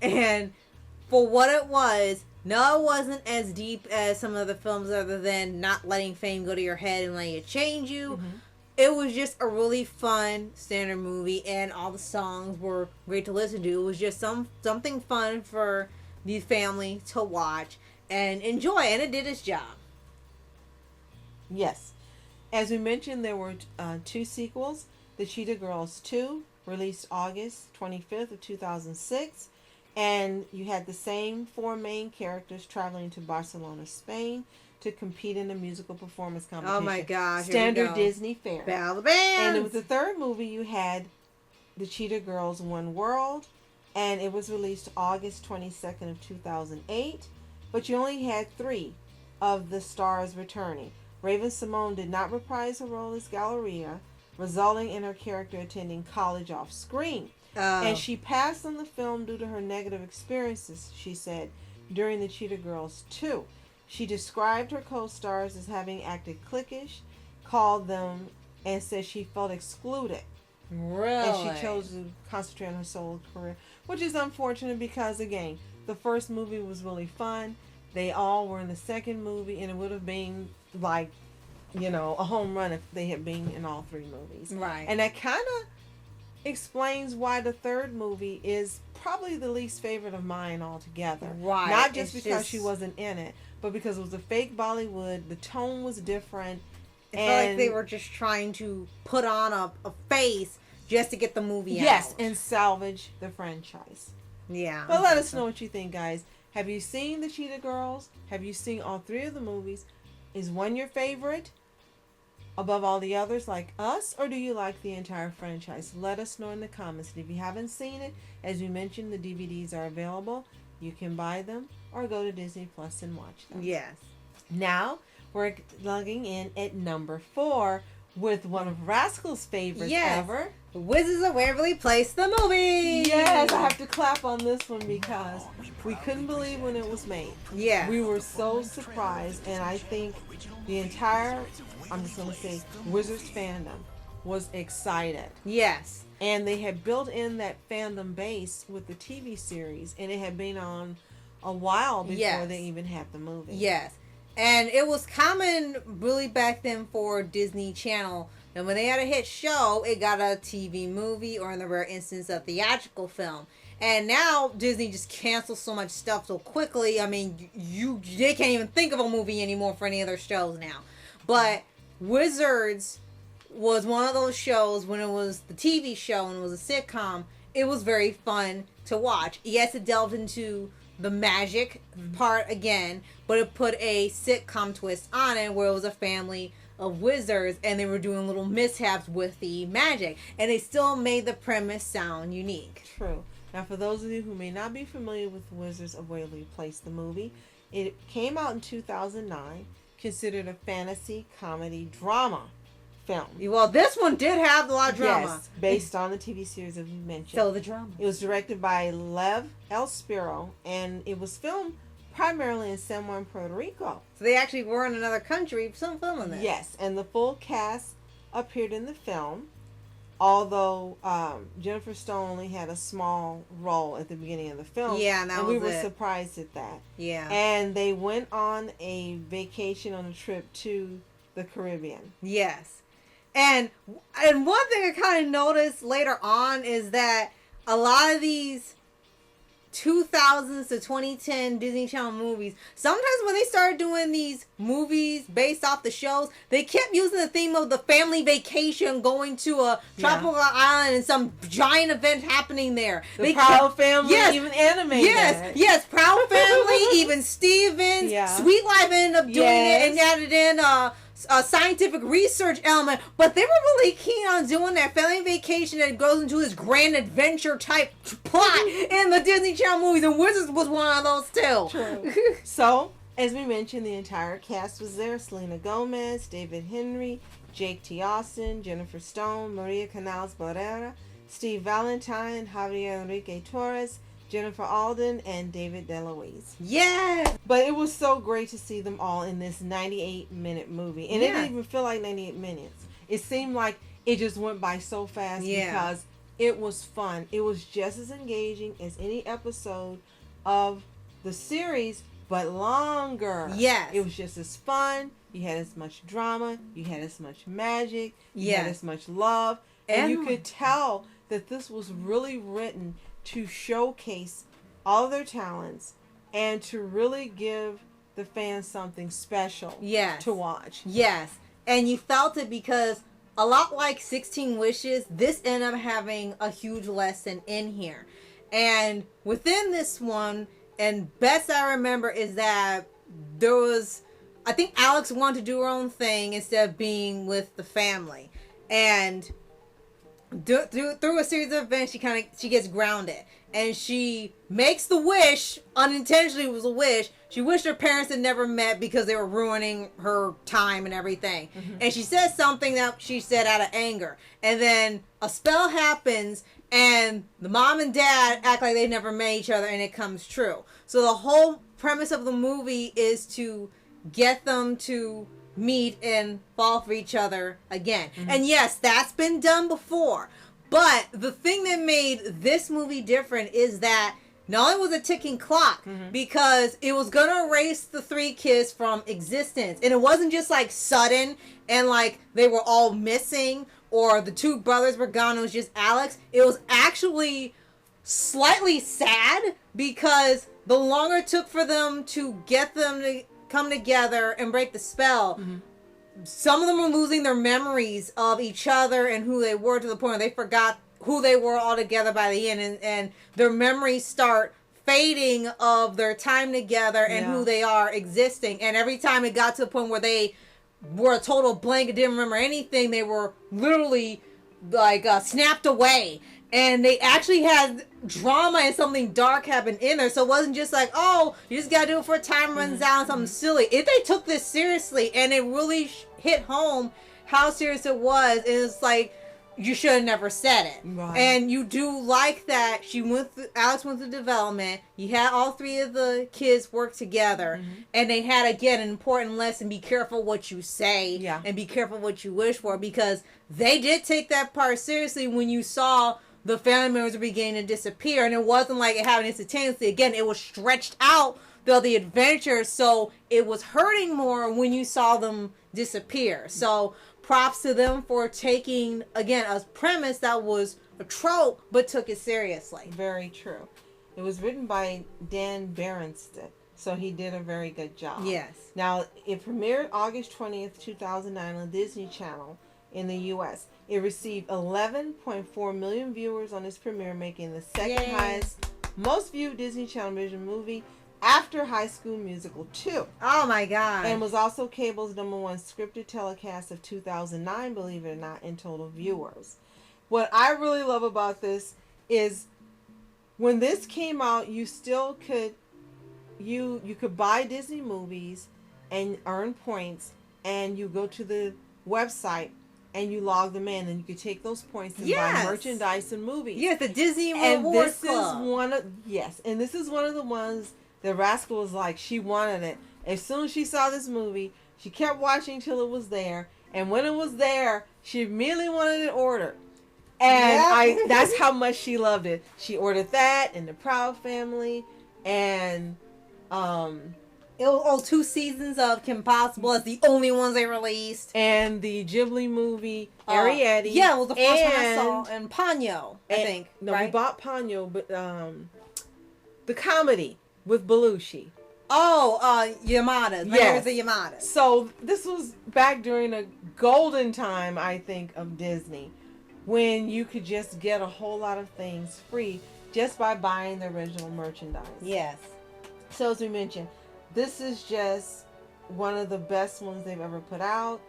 And for what it was, no, it wasn't as deep as some of the films other than not letting fame go to your head and letting it change you. It was just a really fun standard movie, and all the songs were great to listen to. It was just something fun for the family to watch and enjoy, and it did its job. Yes. As we mentioned, there were 2 sequels. The Cheetah Girls 2, released August 25th of 2006. And you had the same 4 main characters traveling to Barcelona, Spain, to compete in a musical performance competition. Oh my gosh. Standard Disney fare. Battle of the Bands. And with the third movie, you had the Cheetah Girls One World, and it was released August 22nd of 2008. But you only had 3 of the stars returning. Raven Simone did not reprise her role as Galleria, resulting in her character attending college off screen. And she passed on the film due to her negative experiences, she said, during the Cheetah Girls 2. She described her co-stars as having acted cliquish, called them, and said she felt excluded. Really? And she chose to concentrate on her solo career, which is unfortunate because, again, the first movie was really fun. They all were in the second movie, and it would have been like, you know, a home run if they had been in all 3 movies. Right. And that kind of explains why the third movie is probably the least favorite of mine altogether. Right. Not just because she wasn't in it, but because it was a fake Bollywood. The tone was different. It felt like they were just trying to put on a face just to get the movie out. Yes, and salvage the franchise. Yeah. But let us know what you think, guys. Have you seen the Cheetah Girls? Have you seen all 3 of the movies? Is one your favorite above all the others like us, or do you like the entire franchise? Let us know in the comments. And if you haven't seen it, as we mentioned, the DVDs are available. You can buy them or go to Disney Plus and watch them. Yes. Now, we're logging in at number 4 with one of Rascal's favorites ever. Wizards of Waverly Place, the movie! Yes, I have to clap on this one because we couldn't believe when it was made. Yeah. We were so surprised, and I think the entire, I'm just going to say, Wizards fandom was excited. Yes. And they had built in that fandom base with the TV series, and it had been on a while before they even had the movie. Yes. And it was common really back then for Disney Channel. And when they had a hit show, it got a TV movie or in the rare instance a theatrical film. And now Disney just cancels so much stuff so quickly. I mean, they can't even think of a movie anymore for any of their shows now. But Wizards was one of those shows when it was the TV show and it was a sitcom. It was very fun to watch. Yes, it delved into the magic part again, but it put a sitcom twist on it where it was a family of wizards and they were doing little mishaps with the magic, and they still made the premise sound unique. True. Now, for those of you who may not be familiar with Wizards of Waverly Place, the movie, it came out in 2009, considered a fantasy comedy drama film. Well, this one did have a lot of drama. Yes, based on the TV series as we mentioned. So the drama. It was directed by Lev El Spiro, and it was filmed primarily in San Juan, Puerto Rico. So they actually were in another country, some filming there. Yes, and the full cast appeared in the film, although Jennifer Stone only had a small role at the beginning of the film. Yeah, and we were surprised at that. Yeah. And they went on a vacation on a trip to the Caribbean. Yes. And one thing I kind of noticed later on is that a lot of these 2000s to 2010 Disney Channel movies, sometimes when they started doing these movies based off the shows, they kept using the theme of the family vacation going to a tropical island and some giant event happening there. The Proud Family even animated that. Yes, Proud Family, even Stevens, Sweet Life ended up doing it and added in a scientific research element, but they were really keen on doing that family vacation that goes into this grand adventure type plot in the Disney Channel movies, and Wizards was one of those too. True. So, as we mentioned, the entire cast was there. Selena Gomez, David Henry, Jake T. Austin, Jennifer Stone, Maria Canals Barrera, Steve Valentine, Javier Enrique Torres, Jennifer Alden, and David DeLuise. Yeah! But it was so great to see them all in this 98-minute movie. And it didn't even feel like 98 minutes. It seemed like it just went by so fast because it was fun. It was just as engaging as any episode of the series, but longer. Yes. It was just as fun. You had as much drama. You had as much magic. You had as much love. And you could tell that this was really written to showcase all of their talents and to really give the fans something special to watch. Yes. And you felt it because a lot like 16 Wishes, this ended up having a huge lesson in here. And within this one, and best I remember is that there was, I think Alex wanted to do her own thing instead of being with the family. And through a series of events, she gets grounded, and she makes the wish. Unintentionally, it was a wish. She wished her parents had never met because they were ruining her time and everything. And she says something that she said out of anger, and then a spell happens, and the mom and dad act like they never met each other, and it comes true. So the whole premise of the movie is to get them to meet and fall for each other again. And yes, that's been done before. But the thing that made this movie different is that not only was it a ticking clock, because it was going to erase the three kids from existence. And it wasn't just like sudden and like they were all missing or the two brothers were gone. It was just Alex. It was actually slightly sad because the longer it took for them to get them to come together and break the spell, some of them were losing their memories of each other and who they were to the point where they forgot who they were altogether by the end, and their memories start fading of their time together and who they are existing. And every time it got to the point where they were a total blank and didn't remember anything, they were literally like snapped away. And they actually had drama and something dark happened in there. So it wasn't just like, oh, you just got to do it for time runs out and something silly. If they took this seriously, and it really hit home how serious it was. And it's like, you should have never said it. Right. And you do like that Alex went through development. You had all three of the kids work together. And they had, again, an important lesson. Be careful what you say. And be careful what you wish for. Because they did take that part seriously when you saw the family members were beginning to disappear, and it wasn't like it happened instantaneously. Again, it was stretched out through the adventure, so it was hurting more when you saw them disappear. So props to them for taking, again, a premise that was a trope, but took it seriously. Very true. It was written by Dan Berenstedt, so he did a very good job. Yes. Now, it premiered August 20th, 2009 on Disney Channel in the U.S. It received 11.4 million viewers on its premiere, making the second highest, most viewed Disney Channel movie after High School Musical 2. Oh my God. And was also cable's #1 scripted telecast of 2009, believe it or not, in total viewers. What I really love about this is when this came out, you still could you could buy Disney movies and earn points, and you go to the website and you log them in, and you could take those points and buy merchandise and movies. Yes, the Disney and Rewards this Club. is one of and this is one of the ones that Rascal was like, she wanted it. As soon as she saw this movie, she kept watching till it was there, and when it was there, she immediately wanted it ordered. And that's how much she loved it. She ordered that and the Proud Family and it was 2 seasons of Kim Possible as the only ones they released. And the Ghibli movie Ariete. Yeah, it was the first one I saw. And Ponyo, I think. No, right? we bought Ponyo, but the comedy with Belushi. Oh, Yamada. Yes. The Yamada. So this was back during a golden time, I think, of Disney, when you could just get a whole lot of things free just by buying the original merchandise. Yes. So as we mentioned, this is just one of the best ones they've ever put out.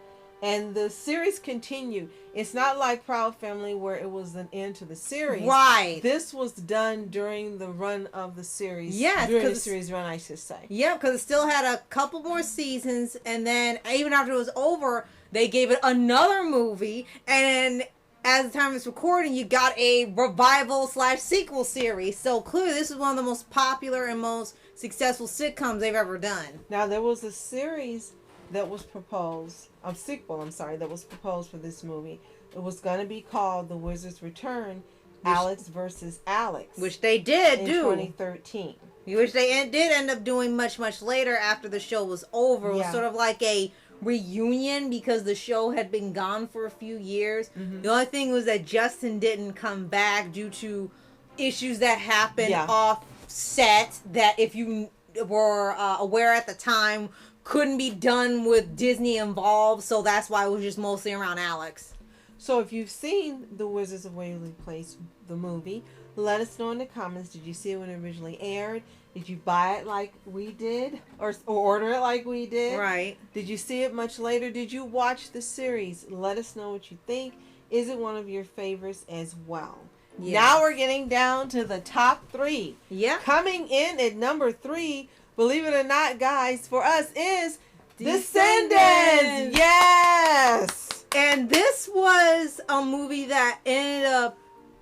And the series continued. It's not like Proud Family where it was an end to the series. Right. This was done during the run of the series. Yes. During the series run, I should say. Yeah, because it still had a couple more seasons. And then even after it was over, they gave it another movie. And then as the time is recording, you got a revival/sequel series. So clearly this is one of the most popular and most successful sitcoms they've ever done. Now, there was a series that was proposed, that was proposed for this movie. It was going to be called The Wizard's Return, Alex versus Alex. Which they did in do. 2013. Which they did end up doing much, much later after the show was over. It was sort of like a reunion because the show had been gone for a few years. Mm-hmm. The only thing was that Justin didn't come back due to issues that happened off set that, if you were aware at the time, couldn't be done with Disney involved, so that's why it was just mostly around Alex. So if you've seen The Wizards of Waverly Place, the movie, let us know in the comments. Did you see it when it originally aired? Did you buy it like we did? Or order it like we did? Right. Did you see it much later? Did you watch the series? Let us know what you think. Is it one of your favorites as well? Yes. Now we're getting down to the top 3. Yeah. Coming in at number 3, believe it or not, guys, for us is Descendants. Yes. And this was a movie that ended up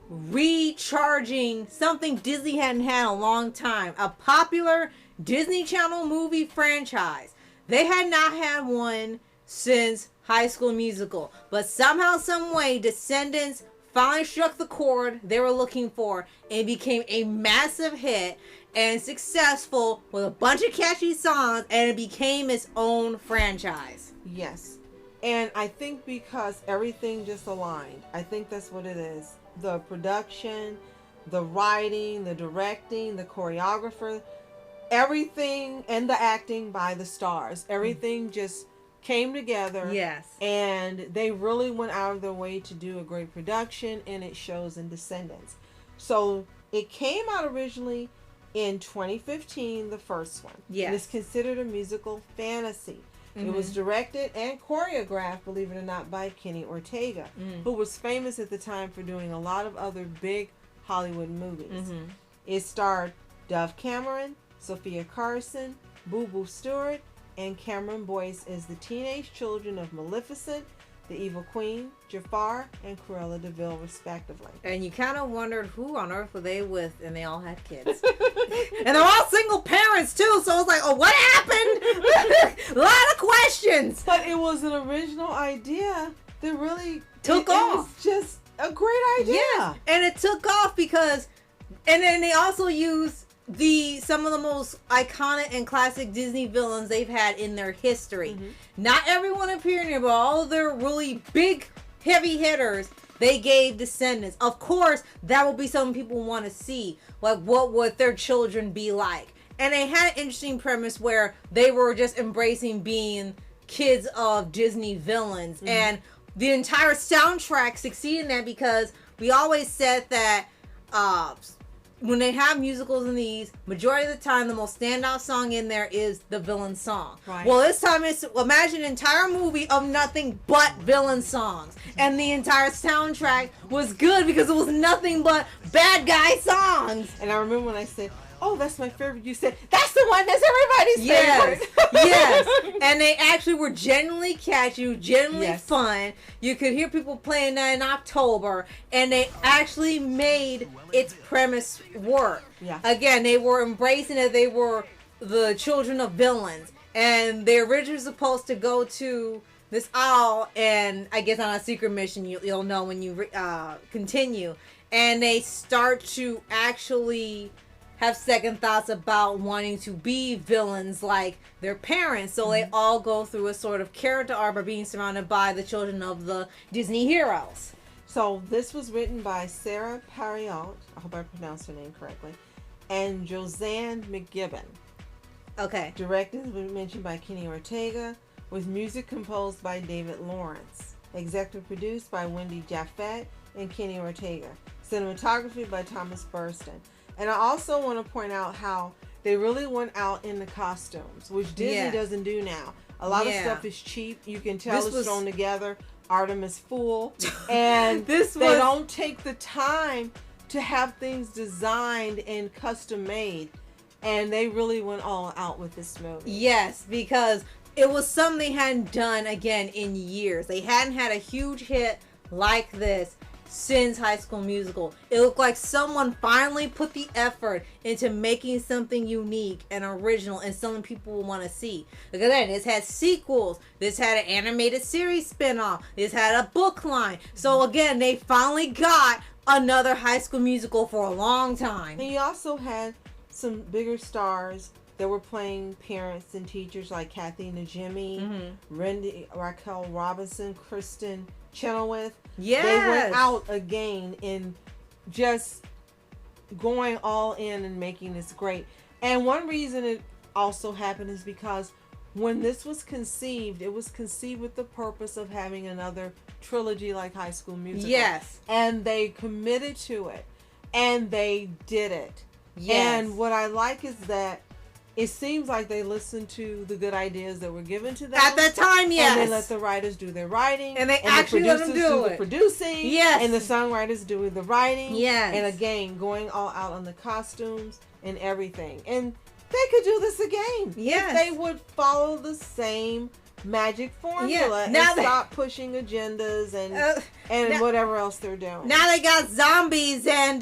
recharging something Disney hadn't had in a long time. A popular Disney Channel movie franchise. They had not had one since High School Musical. But somehow, some way, Descendants finally struck the chord they were looking for and became a massive hit and successful with a bunch of catchy songs, and it became its own franchise. Yes. And I think because everything just aligned. I think that's what it is. The production, the writing, the directing, the choreographer, everything, and the acting by the stars. Everything just came together. Yes. And they really went out of their way to do a great production, and it shows in Descendants. So it came out originally in 2015, the first one. Yes. And it's considered a musical fantasy. Mm-hmm. It was directed and choreographed, believe it or not, by Kenny Ortega, who was famous at the time for doing a lot of other big Hollywood movies. Mm-hmm. It starred Dove Cameron, Sophia Carson, Boo Boo Stewart, and Cameron Boyce as the teenage children of Maleficent, the Evil Queen, Jafar, and Cruella de Vil, respectively. And you kind of wondered who on earth were they with, and they all had kids. And they're all single parents, too, so it's like, oh, what happened? A lot of questions. But it was an original idea that really took off. It was just a great idea. Yeah, and it took off because, and then they also used some of the most iconic and classic Disney villains they've had in their history. Not everyone appearing here, but all their really big, heavy hitters, they gave descendants. Of course, that will be something people want to see. Like, what would their children be like? And they had an interesting premise where they were just embracing being kids of Disney villains. And the entire soundtrack succeeded in that, because we always said that when they have musicals in these, majority of the time, the most standout song in there is the villain song. Right. Well, this time it's, imagine an entire movie of nothing but villain songs. And the entire soundtrack was good because it was nothing but bad guy songs. And I remember when I said, oh, that's my favorite, you said, that's the one that's everybody's favorite. Yes. And they actually were genuinely catchy, genuinely fun. You could hear people playing that in October, and they actually made its premise work. Yeah. Again, they were embracing that they were the children of villains, and they originally were supposed to go to this owl, and I guess on a secret mission, you'll know when you continue, and they start to actually have second thoughts about wanting to be villains like their parents. So they all go through a sort of character arc by being surrounded by the children of the Disney heroes. So this was written by Sarah Pariot, I hope I pronounced her name correctly, and Josanne McGibbon. Okay. Directed, as we mentioned, by Kenny Ortega, with music composed by David Lawrence. Executive produced by Wendy Jaffet and Kenny Ortega. Cinematography by Thomas Burston. And I also want to point out how they really went out in the costumes, which Disney doesn't do now. A lot of stuff is cheap. You can tell it's thrown together. Artemis Fool. And they don't take the time to have things designed and custom made. And they really went all out with this movie. Yes, because it was something they hadn't done, again, in years. They hadn't had a huge hit like this since High School Musical. It looked like someone finally put the effort into making something unique and original and something people will want to see. Look at that. This had sequels. This had an animated series spinoff. This had a book line. So again, they finally got another High School Musical for a long time. And you also had some bigger stars that were playing parents and teachers like Kathy Najimy, Raquel Robinson, Kristen Chenoweth. Yes. They went out again in just going all in and making this great. And one reason it also happened is because when this was conceived, it was conceived with the purpose of having another trilogy like High School Musical. Yes. And they committed to it. And they did it. Yes. And what I like is that it seems like they listened to the good ideas that were given to them. At that time, yes. And they let the writers do their writing. And they actually let them do the producing. Yes. And the songwriters doing the writing. Yes. And again, going all out on the costumes and everything. And they could do this again. Yes. If they would follow the same magic formula and stop pushing agendas and whatever else they're doing. Now they got zombies and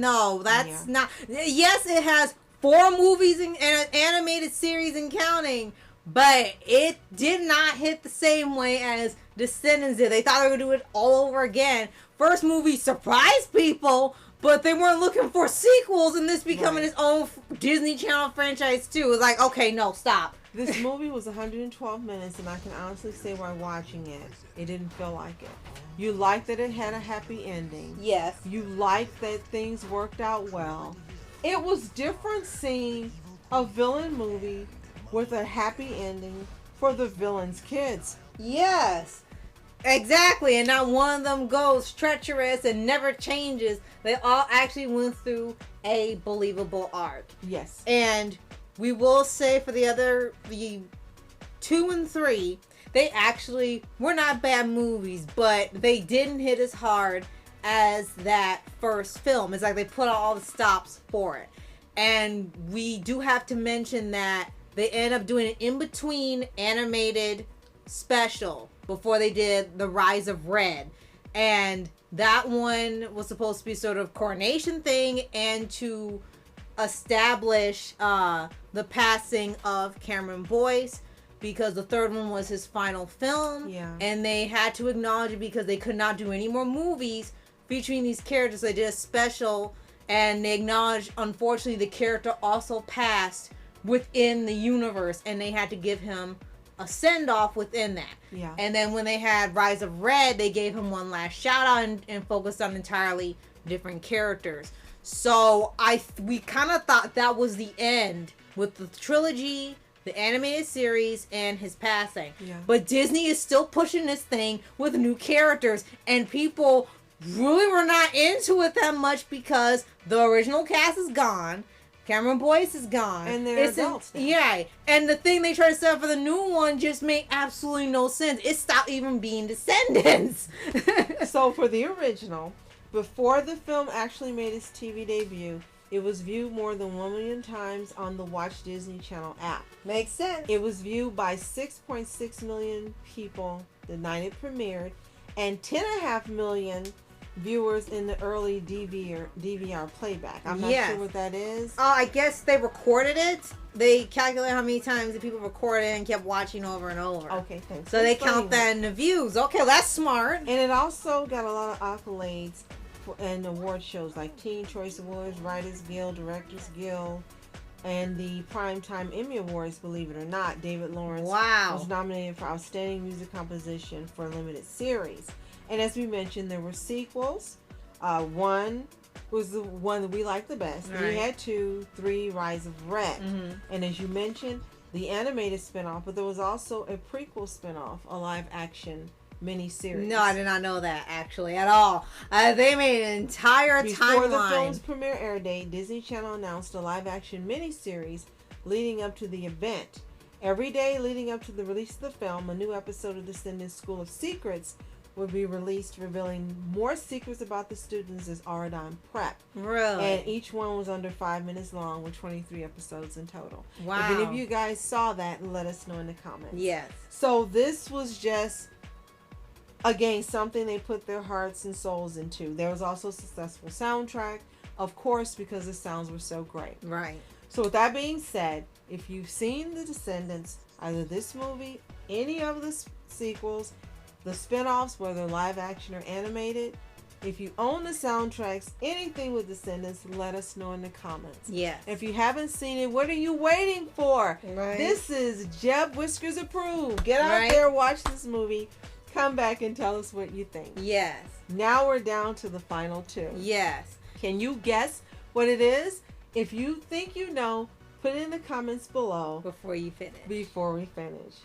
no, that's not. Yes, it has 4 movies and an animated series and counting, but it did not hit the same way as Descendants did. They thought they would do it all over again. First movie surprised people, but they weren't looking for sequels, and this becoming its own Disney Channel franchise too. It was like, okay, no, stop. This movie was 112 minutes, and I can honestly say while watching it, it didn't feel like it. You liked that it had a happy ending. Yes. You liked that things worked out well. It was different seeing a villain movie with a happy ending for the villain's kids. Yes, exactly. And not one of them goes treacherous and never changes. They all actually went through a believable arc. Yes. And we will say for the 2 and 3, they actually were not bad movies, but they didn't hit as hard as that first film. It's like they put out all the stops for it. And we do have to mention that they end up doing an in-between animated special before they did The Rise of Red. And that one was supposed to be sort of coronation thing and to establish the passing of Cameron Boyce, because the third one was his final film. Yeah. And they had to acknowledge it because they could not do any more movies featuring these characters. They did a special and they acknowledged, unfortunately, the character also passed within the universe, and they had to give him a send-off within that. Yeah. And then when they had Rise of Red, they gave him one last shout-out and focused on entirely different characters. So we kind of thought that was the end with the trilogy, the animated series, and his passing. Yeah. But Disney is still pushing this thing with new characters, and people really were not into it that much because the original cast is gone. Cameron Boyce is gone. And they're adults now. Yeah. And the thing they try to set up for the new one just made absolutely no sense. It stopped even being Descendants. So for the original, before the film actually made its TV debut, it was viewed more than 1 million times on the Watch Disney Channel app. Makes sense. It was viewed by 6.6 million people the night it premiered, and 10.5 million viewers in the early DVR playback. I'm not sure what that is. I guess they recorded it. They calculate how many times the people recorded it and kept watching over and over. Okay, thanks. So they count that in the views. Okay, well, that's smart. And it also got a lot of accolades and award shows like Teen Choice Awards, Writers Guild, Directors Guild, and the Primetime Emmy Awards, believe it or not. David Lawrence was nominated for Outstanding Music Composition for a Limited Series. And as we mentioned, there were sequels. One was the one that we liked the best. Right. We had 2, 3, Rise of Red. Mm-hmm. And as you mentioned, the animated spinoff, but there was also a prequel spinoff, a live action miniseries. No, I did not know that actually at all. They made an entire Before timeline. Before the film's premiere air date, Disney Channel announced a live action miniseries leading up to the event. Every day leading up to the release of the film, a new episode of Descendants School of Secrets would be released, revealing more secrets about the students as Auradine prep. Really? And each one was under 5 minutes long, with 23 episodes in total. Wow. If any of you guys saw that, let us know in the comments. Yes. So this was just, again, something they put their hearts and souls into. There was also a successful soundtrack, of course, because the sounds were so great. Right. So with that being said, if you've seen The Descendants, either this movie, any of the sequels, the spin-offs, whether live action or animated, if you own the soundtracks, anything with Descendants, let us know in the comments. Yes. If you haven't seen it, what are you waiting for? Right. This is Jeb Whiskers approved. Get out there, watch this movie, come back and tell us what you think. Yes. Now we're down to the final 2. Yes. Can you guess what it is? If you think you know, put it in the comments below. Before you finish. Before we finish.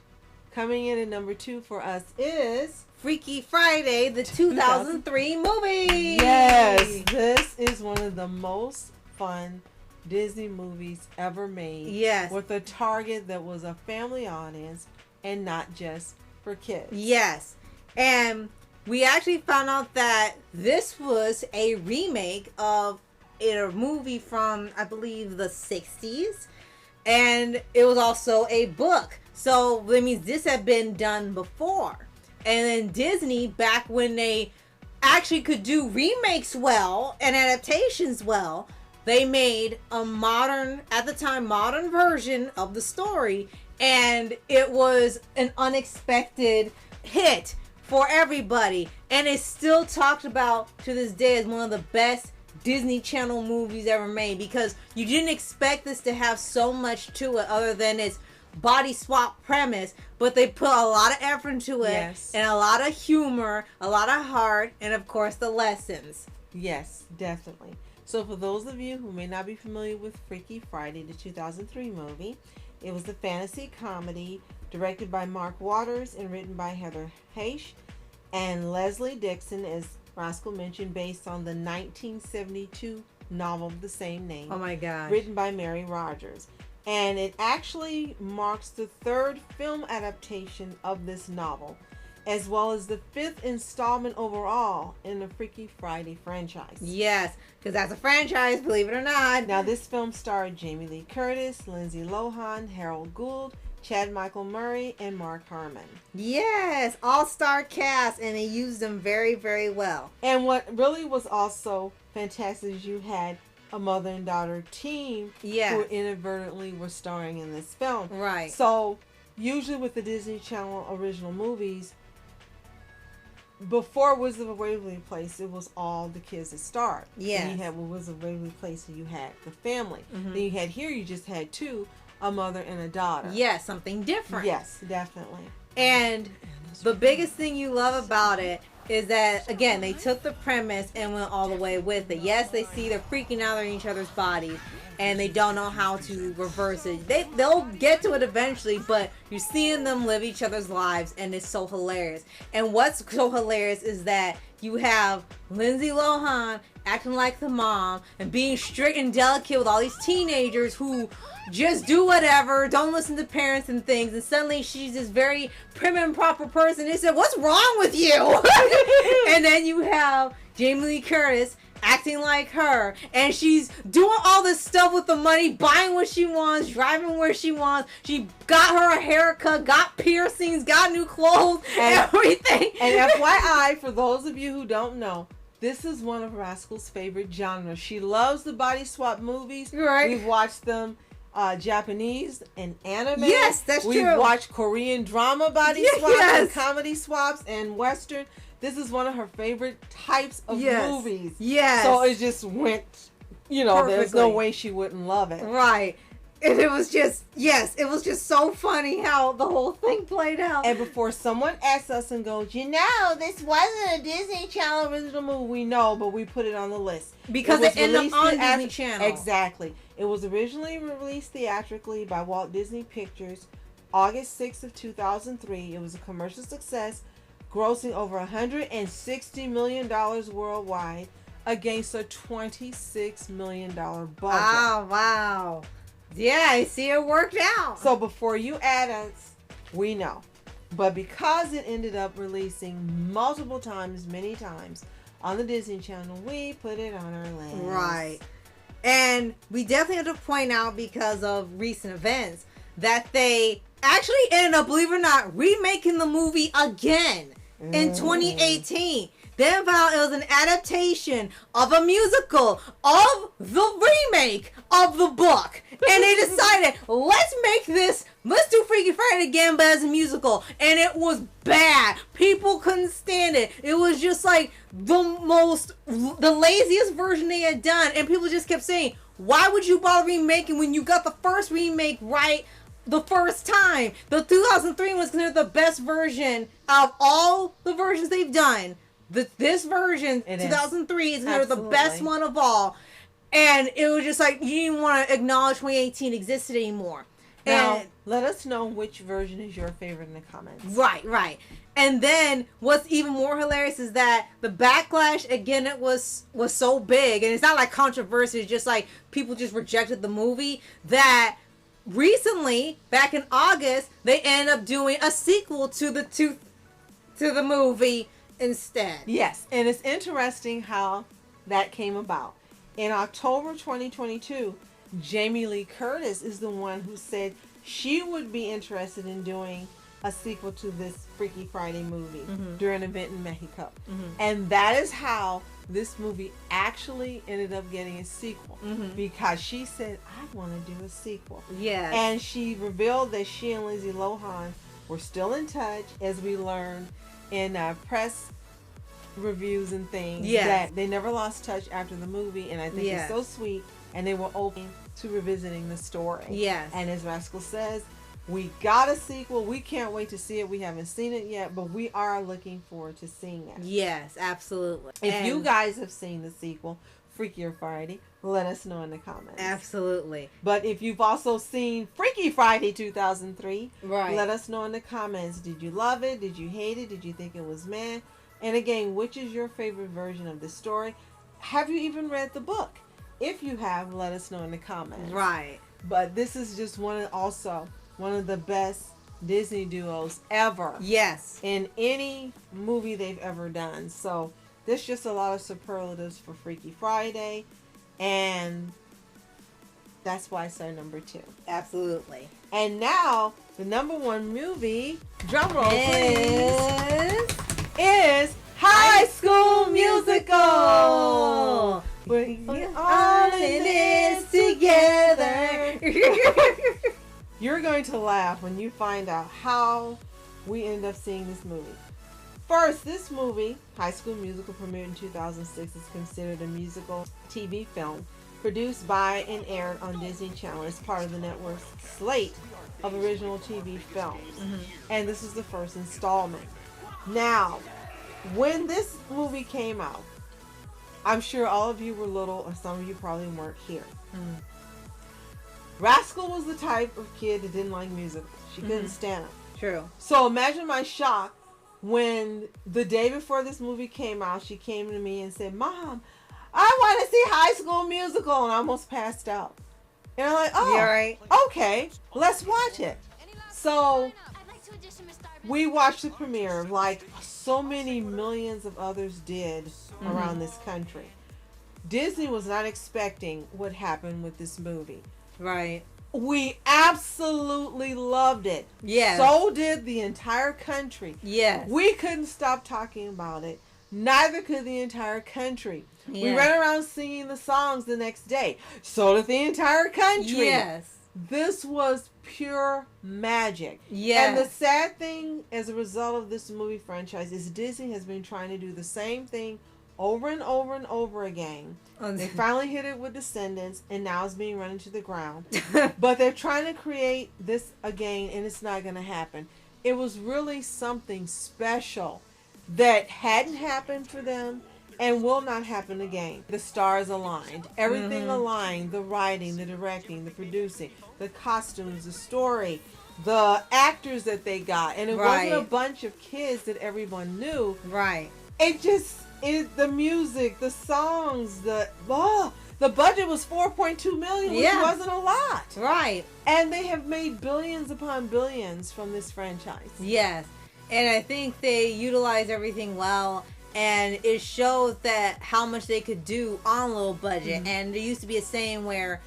Coming in at number 2 for us is Freaky Friday, the 2003 movie. Yes, this is one of the most fun Disney movies ever made. Yes. With a target that was a family audience and not just for kids. Yes. And we actually found out that this was a remake of a movie from, I believe, the 60s. And it was also a book. So that means this had been done before. And then Disney, back when they actually could do remakes well and adaptations well, they made a modern, at the time, modern version of the story. And it was an unexpected hit for everybody. And it's still talked about to this day as one of the best Disney Channel movies ever made, because you didn't expect this to have so much to it other than its body swap premise, but they put a lot of effort into it. Yes. And a lot of humor, a lot of heart, and of course the lessons. Yes, definitely. So for those of you who may not be familiar with Freaky Friday, the 2003 movie, it was a fantasy comedy directed by Mark Waters and written by Heather Heche and Leslie Dixon, as Rascal mentioned, based on the 1972 novel of the same name. Oh my gosh. Written by Mary Rogers. And it actually marks the 3rd film adaptation of this novel, as well as the 5th installment overall in the Freaky Friday franchise. Yes, because that's a franchise, believe it or not. Now, this film starred Jamie Lee Curtis, Lindsay Lohan, Harold Gould, Chad Michael Murray, and Mark Harmon. Yes, all-star cast, and they used them very, very well. And what really was also fantastic is you had a mother and daughter team who inadvertently were starring in this film. Right. So, usually with the Disney Channel original movies, before Wizard of Waverly Place, it was all the kids that starred. Yeah. And you had Wizard of Waverly Place, and you had the family. Then you had here, you just had two, a mother and a daughter. Yeah, something different. Yes, definitely. And the biggest thing you love about it is that, again, they took the premise and went all the way with it. Yes, they see they're freaking out in each other's bodies, and they don't know how to reverse it. They'll get to it eventually, but you're seeing them live each other's lives, and it's so hilarious. And what's so hilarious is that you have Lindsay Lohan acting like the mom and being strict and delicate with all these teenagers who just do whatever, don't listen to parents and things, and suddenly she's this very prim and proper person. They said, "What's wrong with you?" And then you have Jamie Lee Curtis acting like her, and she's doing all this stuff with the money, buying what she wants, driving where she wants. She got her a haircut, got piercings, got new clothes, and everything. And FYI, for those of you who don't know, this is one of Rascal's favorite genres. She loves the body swap movies. Right. We've watched them Japanese and anime. Yes, that's true. We've watched Korean drama body swaps and comedy swaps and Western. This is one of her favorite types of movies. Yes. So it just went, Perfectly. There's no way she wouldn't love it. Right. And it was just, it was just so funny how the whole thing played out. And before someone asks us and goes, this wasn't a Disney Channel original movie, we know, but we put it on the list. Because it ended up on Disney Channel. Exactly. It was originally released theatrically by Walt Disney Pictures, August 6th of 2003. It was a commercial success, grossing over $160 million worldwide against a $26 million budget. Wow. Yeah, I see it worked out. So before you add us, we know. But because it ended up releasing many times on the Disney Channel, we put it on our list. Right. And we definitely have to point out, because of recent events, that they actually ended up, believe it or not, remaking the movie again in 2018. They found it was an adaptation of a musical of the remake of the book. And they decided, let's do Freaky Friday again, but as a musical. And it was bad. People couldn't stand it. It was just like the laziest version they had done. And people just kept saying, why would you bother remaking when you got the first remake right the first time? The 2003 was considered the best version of all the versions they've done. This version, 2003, is considered the best one of all. And it was just like, you didn't want to acknowledge 2018 existed anymore. Now, And let us know which version is your favorite in the comments. Right. And then what's even more hilarious is that the backlash, again, it was so big. And it's not like controversy. It's just like people just rejected the movie. That recently, back in August, they ended up doing a sequel to the movie instead. Yes, and it's interesting how that came about. In October 2022, Jamie Lee Curtis is the one who said she would be interested in doing a sequel to this Freaky Friday movie during an event in Mexico. And that is how this movie actually ended up getting a sequel, because she said, I want to do a sequel. Yeah. And she revealed that she and Lindsay Lohan were still in touch, as we learned in press reviews and things, that they never lost touch after the movie, and I think it's so sweet, and they were open to revisiting the story. Yes. And as Rascal says, we got a sequel. We can't wait to see it. We haven't seen it yet, but we are looking forward to seeing it. Yes, absolutely. If you guys have seen the sequel, Freakier Friday, let us know in the comments. Absolutely. But if you've also seen Freaky Friday 2003, right, let us know in the comments. Did you love it? Did you hate it? Did you think it was meh? And again, which is your favorite version of the story? Have you even read the book? If you have, let us know in the comments. Right. But this is just one of the best Disney duos ever. Yes. In any movie they've ever done. So there's just a lot of superlatives for Freaky Friday. And that's why it's our number 2. Absolutely. And now, the number 1 movie, drum roll please, is High School Musical. We're all in this together. You're going to laugh when you find out how we end up seeing this movie. First, this movie, High School Musical, premiered in 2006, is considered a musical TV film produced by and aired on Disney Channel as part of the network's slate of original TV films. And this is the first installment. Now, when this movie came out, I'm sure all of you were little, or some of you probably weren't here. Rascal was the type of kid that didn't like musicals. She couldn't stand them. True. So imagine my shock when the day before this movie came out, she came to me and said, "Mom, I want to see High School Musical," and I almost passed out. And I'm like, "Oh, yeah, right. Okay, let's watch it." So we watched the premiere like so many millions of others did around this country. Disney was not expecting what happened with this movie. Right. We absolutely loved it. Yes. So did the entire country. Yes. We couldn't stop talking about it. Neither could the entire country. Yes. We ran around singing the songs the next day. So did the entire country. Yes. This was pure magic. Yes. And the sad thing as a result of this movie franchise is Disney has been trying to do the same thing over and over and over again. They finally hit it with Descendants, and now it's being run into the ground. But they're trying to create this again, and it's not going to happen. It was really something special that hadn't happened for them and will not happen again. The stars aligned. Everything aligned. The writing, the directing, the producing, the costumes, the story, the actors that they got. And it wasn't a bunch of kids that everyone knew. Right. The music, the songs, the budget was $4.2 million, which wasn't a lot. Right. And they have made billions upon billions from this franchise. Yes. And I think they utilize everything well, and it shows that how much they could do on a low budget. And there used to be a saying where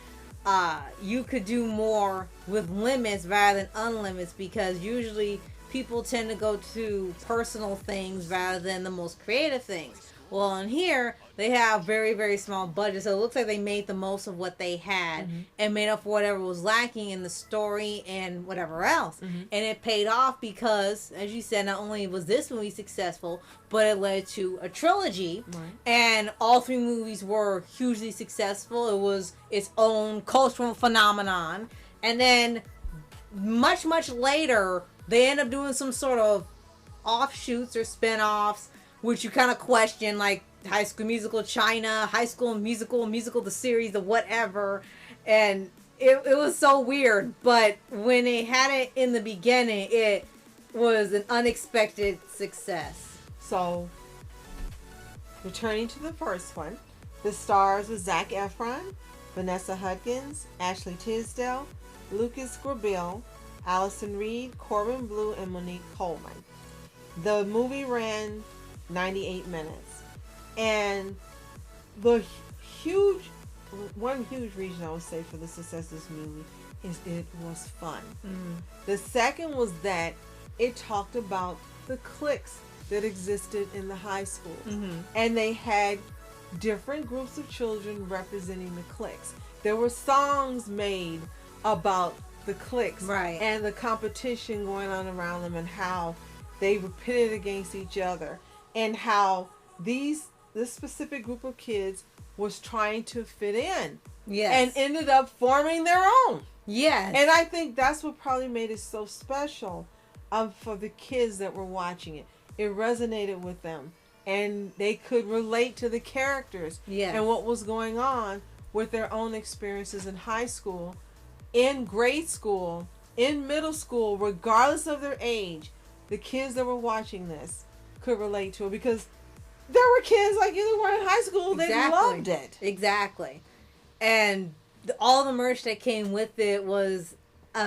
you could do more with limits rather than unlimited, because usually people tend to go to personal things rather than the most creative things. Well, in here, they have very, very small budgets, so it looks like they made the most of what they had and made up for whatever was lacking in the story and whatever else. And it paid off because, as you said, not only was this movie successful, but it led to a trilogy, and all three movies were hugely successful. It was its own cultural phenomenon. And then, much, much later, they end up doing some sort of offshoots or spin-offs, which you kind of question, like High School Musical China, High School Musical the series, the whatever. And it was so weird. But when they had it in the beginning, it was an unexpected success. So, returning to the first one, the stars was Zac Efron, Vanessa Hudgens, Ashley Tisdale, Lucas Grabeel, Allison Reed, Corbin Bleu, and Monique Coleman. The movie ran 98 minutes. And one huge reason I would say for the success of this movie is it was fun. The second was that it talked about the cliques that existed in the high schools. And they had different groups of children representing the cliques. There were songs made about the cliques and the competition going on around them, and how they were pitted against each other, and how this specific group of kids was trying to fit in and ended up forming their own. And I think that's what probably made it so special for the kids that were watching it. It resonated with them, and they could relate to the characters and what was going on with their own experiences in high school, in grade school, in middle school, regardless of their age. The kids that were watching this could relate to it, because there were kids like you that were in high school that loved it. Exactly. And all the merch that came with it was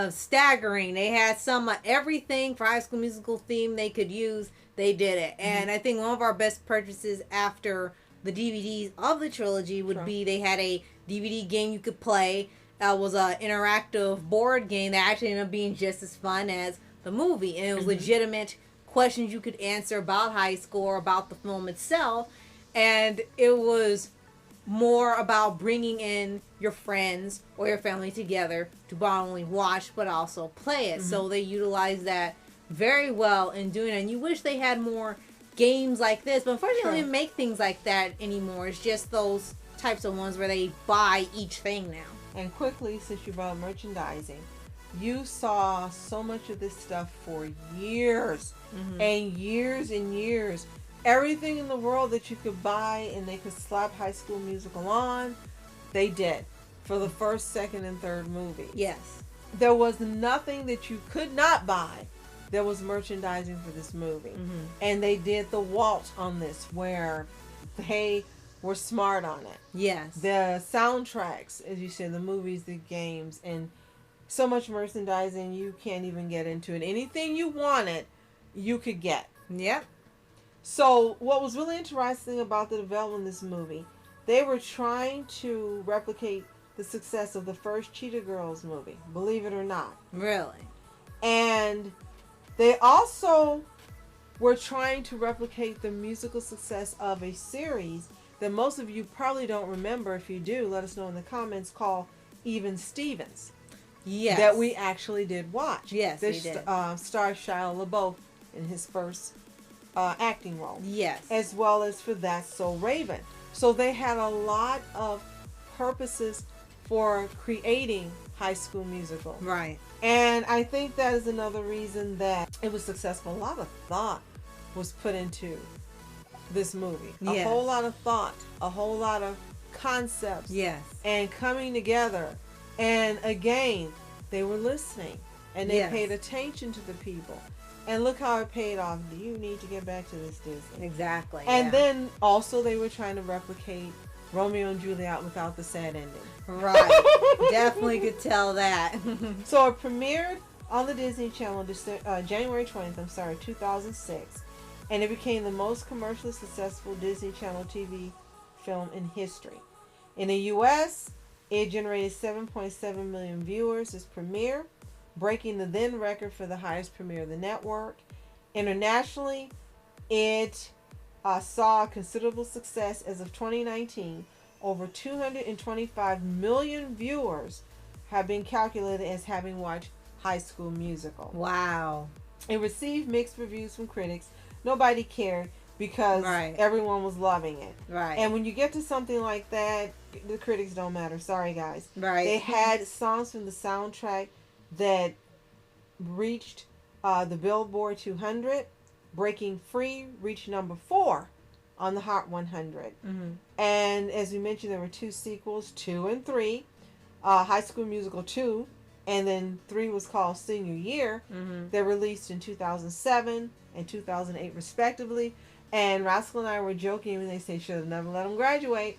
staggering. They had everything for High School Musical theme they could use. They did it. And I think one of our best purchases after the DVDs of the trilogy would be they had a DVD game you could play. Was an interactive board game that actually ended up being just as fun as the movie. And it was legitimate questions you could answer about high school or about the film itself. And it was more about bringing in your friends or your family together to not only watch but also play it. So they utilized that very well in doing it. And you wish they had more games like this. But unfortunately, True. they don't make things like that anymore. It's just those types of ones where they buy each thing now. And quickly, since you brought merchandising, you saw so much of this stuff for years and years and years. Everything in the world that you could buy and they could slap High School Musical on, they did for the first, second, and third movie. Yes. There was nothing that you could not buy. There was merchandising for this movie. And they did the Walt on this, where they were smart on it. Yes. The soundtracks, as you said, the movies, the games, and so much merchandising you can't even get into it. Anything you wanted, you could get. Yep. So what was really interesting about the development of this movie, they were trying to replicate the success of the first Cheetah Girls movie, believe it or not. Really? And they also were trying to replicate the musical success of a series that most of you probably don't remember. If you do, let us know in the comments, called Even Stevens. Yes. That we actually did watch. Yes, this we did. Stars Shia LaBeouf in his first acting role. Yes. As well as for That's So Raven. So they had a lot of purposes for creating High School Musical. Right. And I think that is another reason that it was successful. A lot of thought was put into this movie. Yes. A whole lot of thought, a whole lot of concepts. Yes. And coming together. And again, they were listening. And they Yes. paid attention to the people. And look how it paid off. You need to get back to this, Disney. Exactly. And yeah. then also they were trying to replicate Romeo and Juliet without the sad ending. Right. Definitely could tell that. So it premiered on the Disney Channel January 20th, 2006. And it became the most commercially successful Disney Channel TV film in history. In the U.S., it generated 7.7 million viewers its premiere, breaking the then record for the highest premiere of the network. Internationally, it saw considerable success. As of 2019. Over 225 million viewers have been calculated as having watched High School Musical. Wow. It received mixed reviews from critics. Nobody cared because Right. everyone was loving it. Right. And when you get to something like that, the critics don't matter. Sorry, guys. Right. They had songs from the soundtrack that reached the Billboard 200. Breaking Free reached number 4 on the Hot 100. And as we mentioned, there were 2 sequels, 2 and 3. High School Musical 2, and then 3 was called Senior Year. They released in 2007 and 2008 respectively. And Rascal and I were joking when they say should have never let them graduate.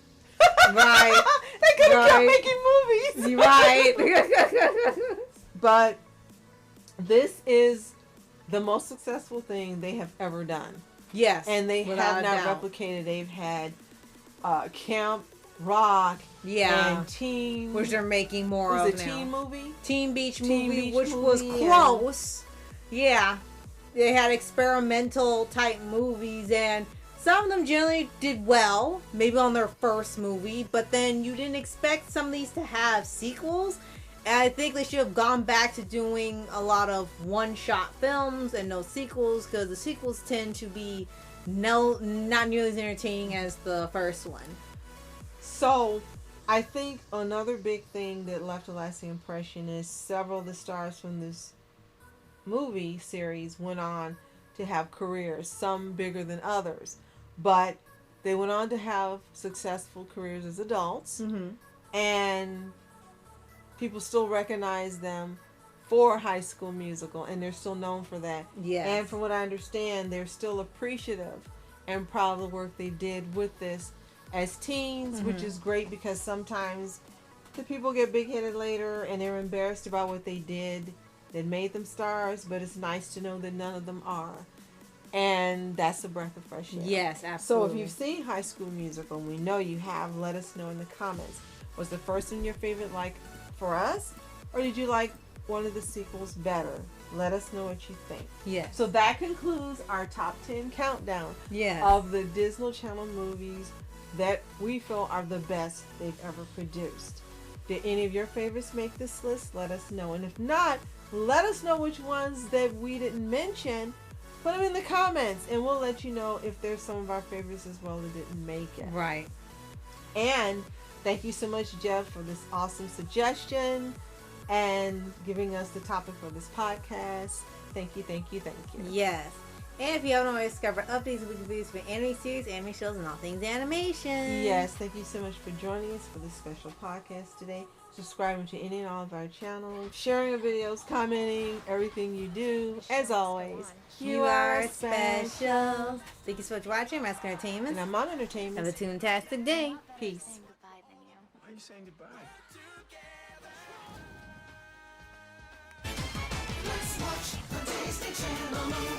Right. They could have kept Right. making movies. Right. But this is the most successful thing they have ever done. Yes. And they without have a not doubt. replicated. They've had Camp Rock Yeah. and Teen. Which they're making more was of it now. Teen Movie? Teen Beach Teen movie, Beach which movie, was yeah. close. Yeah. They had experimental type movies, and some of them generally did well, maybe on their first movie, but then you didn't expect some of these to have sequels. And I think they should have gone back to doing a lot of one-shot films and no sequels, because the sequels tend to be not nearly as entertaining as the first one. So, I think another big thing that left a lasting impression is several of the stars from this movie series went on to have careers, some bigger than others. But they went on to have successful careers as adults. And people still recognize them for High School Musical, and they're still known for that. Yes. And from what I understand, they're still appreciative and proud of the work they did with this as teens, which is great, because sometimes the people get big-headed later and they're embarrassed about what they did that made them stars, but it's nice to know that none of them are. And that's a breath of fresh air. Yes, So absolutely. if you've seen High School Musical, and we know you have, let us know in the comments. Was the first one your favorite, like for us? Or did you like one of the sequels better? Let us know what you think. Yes. So that concludes our top 10 countdown Yes. of the Disney Channel movies that we feel are the best they've ever produced. Did any of your favorites make this list? Let us know. And if not, let us know which ones that we didn't mention put them in the comments, and we'll let you know if there's some of our favorites as well that didn't make it. Right. And thank you so much, Jeff, for this awesome suggestion and giving us the topic for this podcast. Thank you, thank you, thank you. Yes. And if you haven't already discovered updates and weekly videos for anime series, anime shows, and all things animation. Yes, thank you so much for joining us for this special podcast today. Subscribing to any and all of our channels, sharing our videos, commenting, everything you do. As always, you are special. Thank you so much for watching Rascal Entertainment. And I'm on Entertainment. Have a tune-tastic day. Peace. Why are you saying goodbye? Let's watch the Disney Channel movie.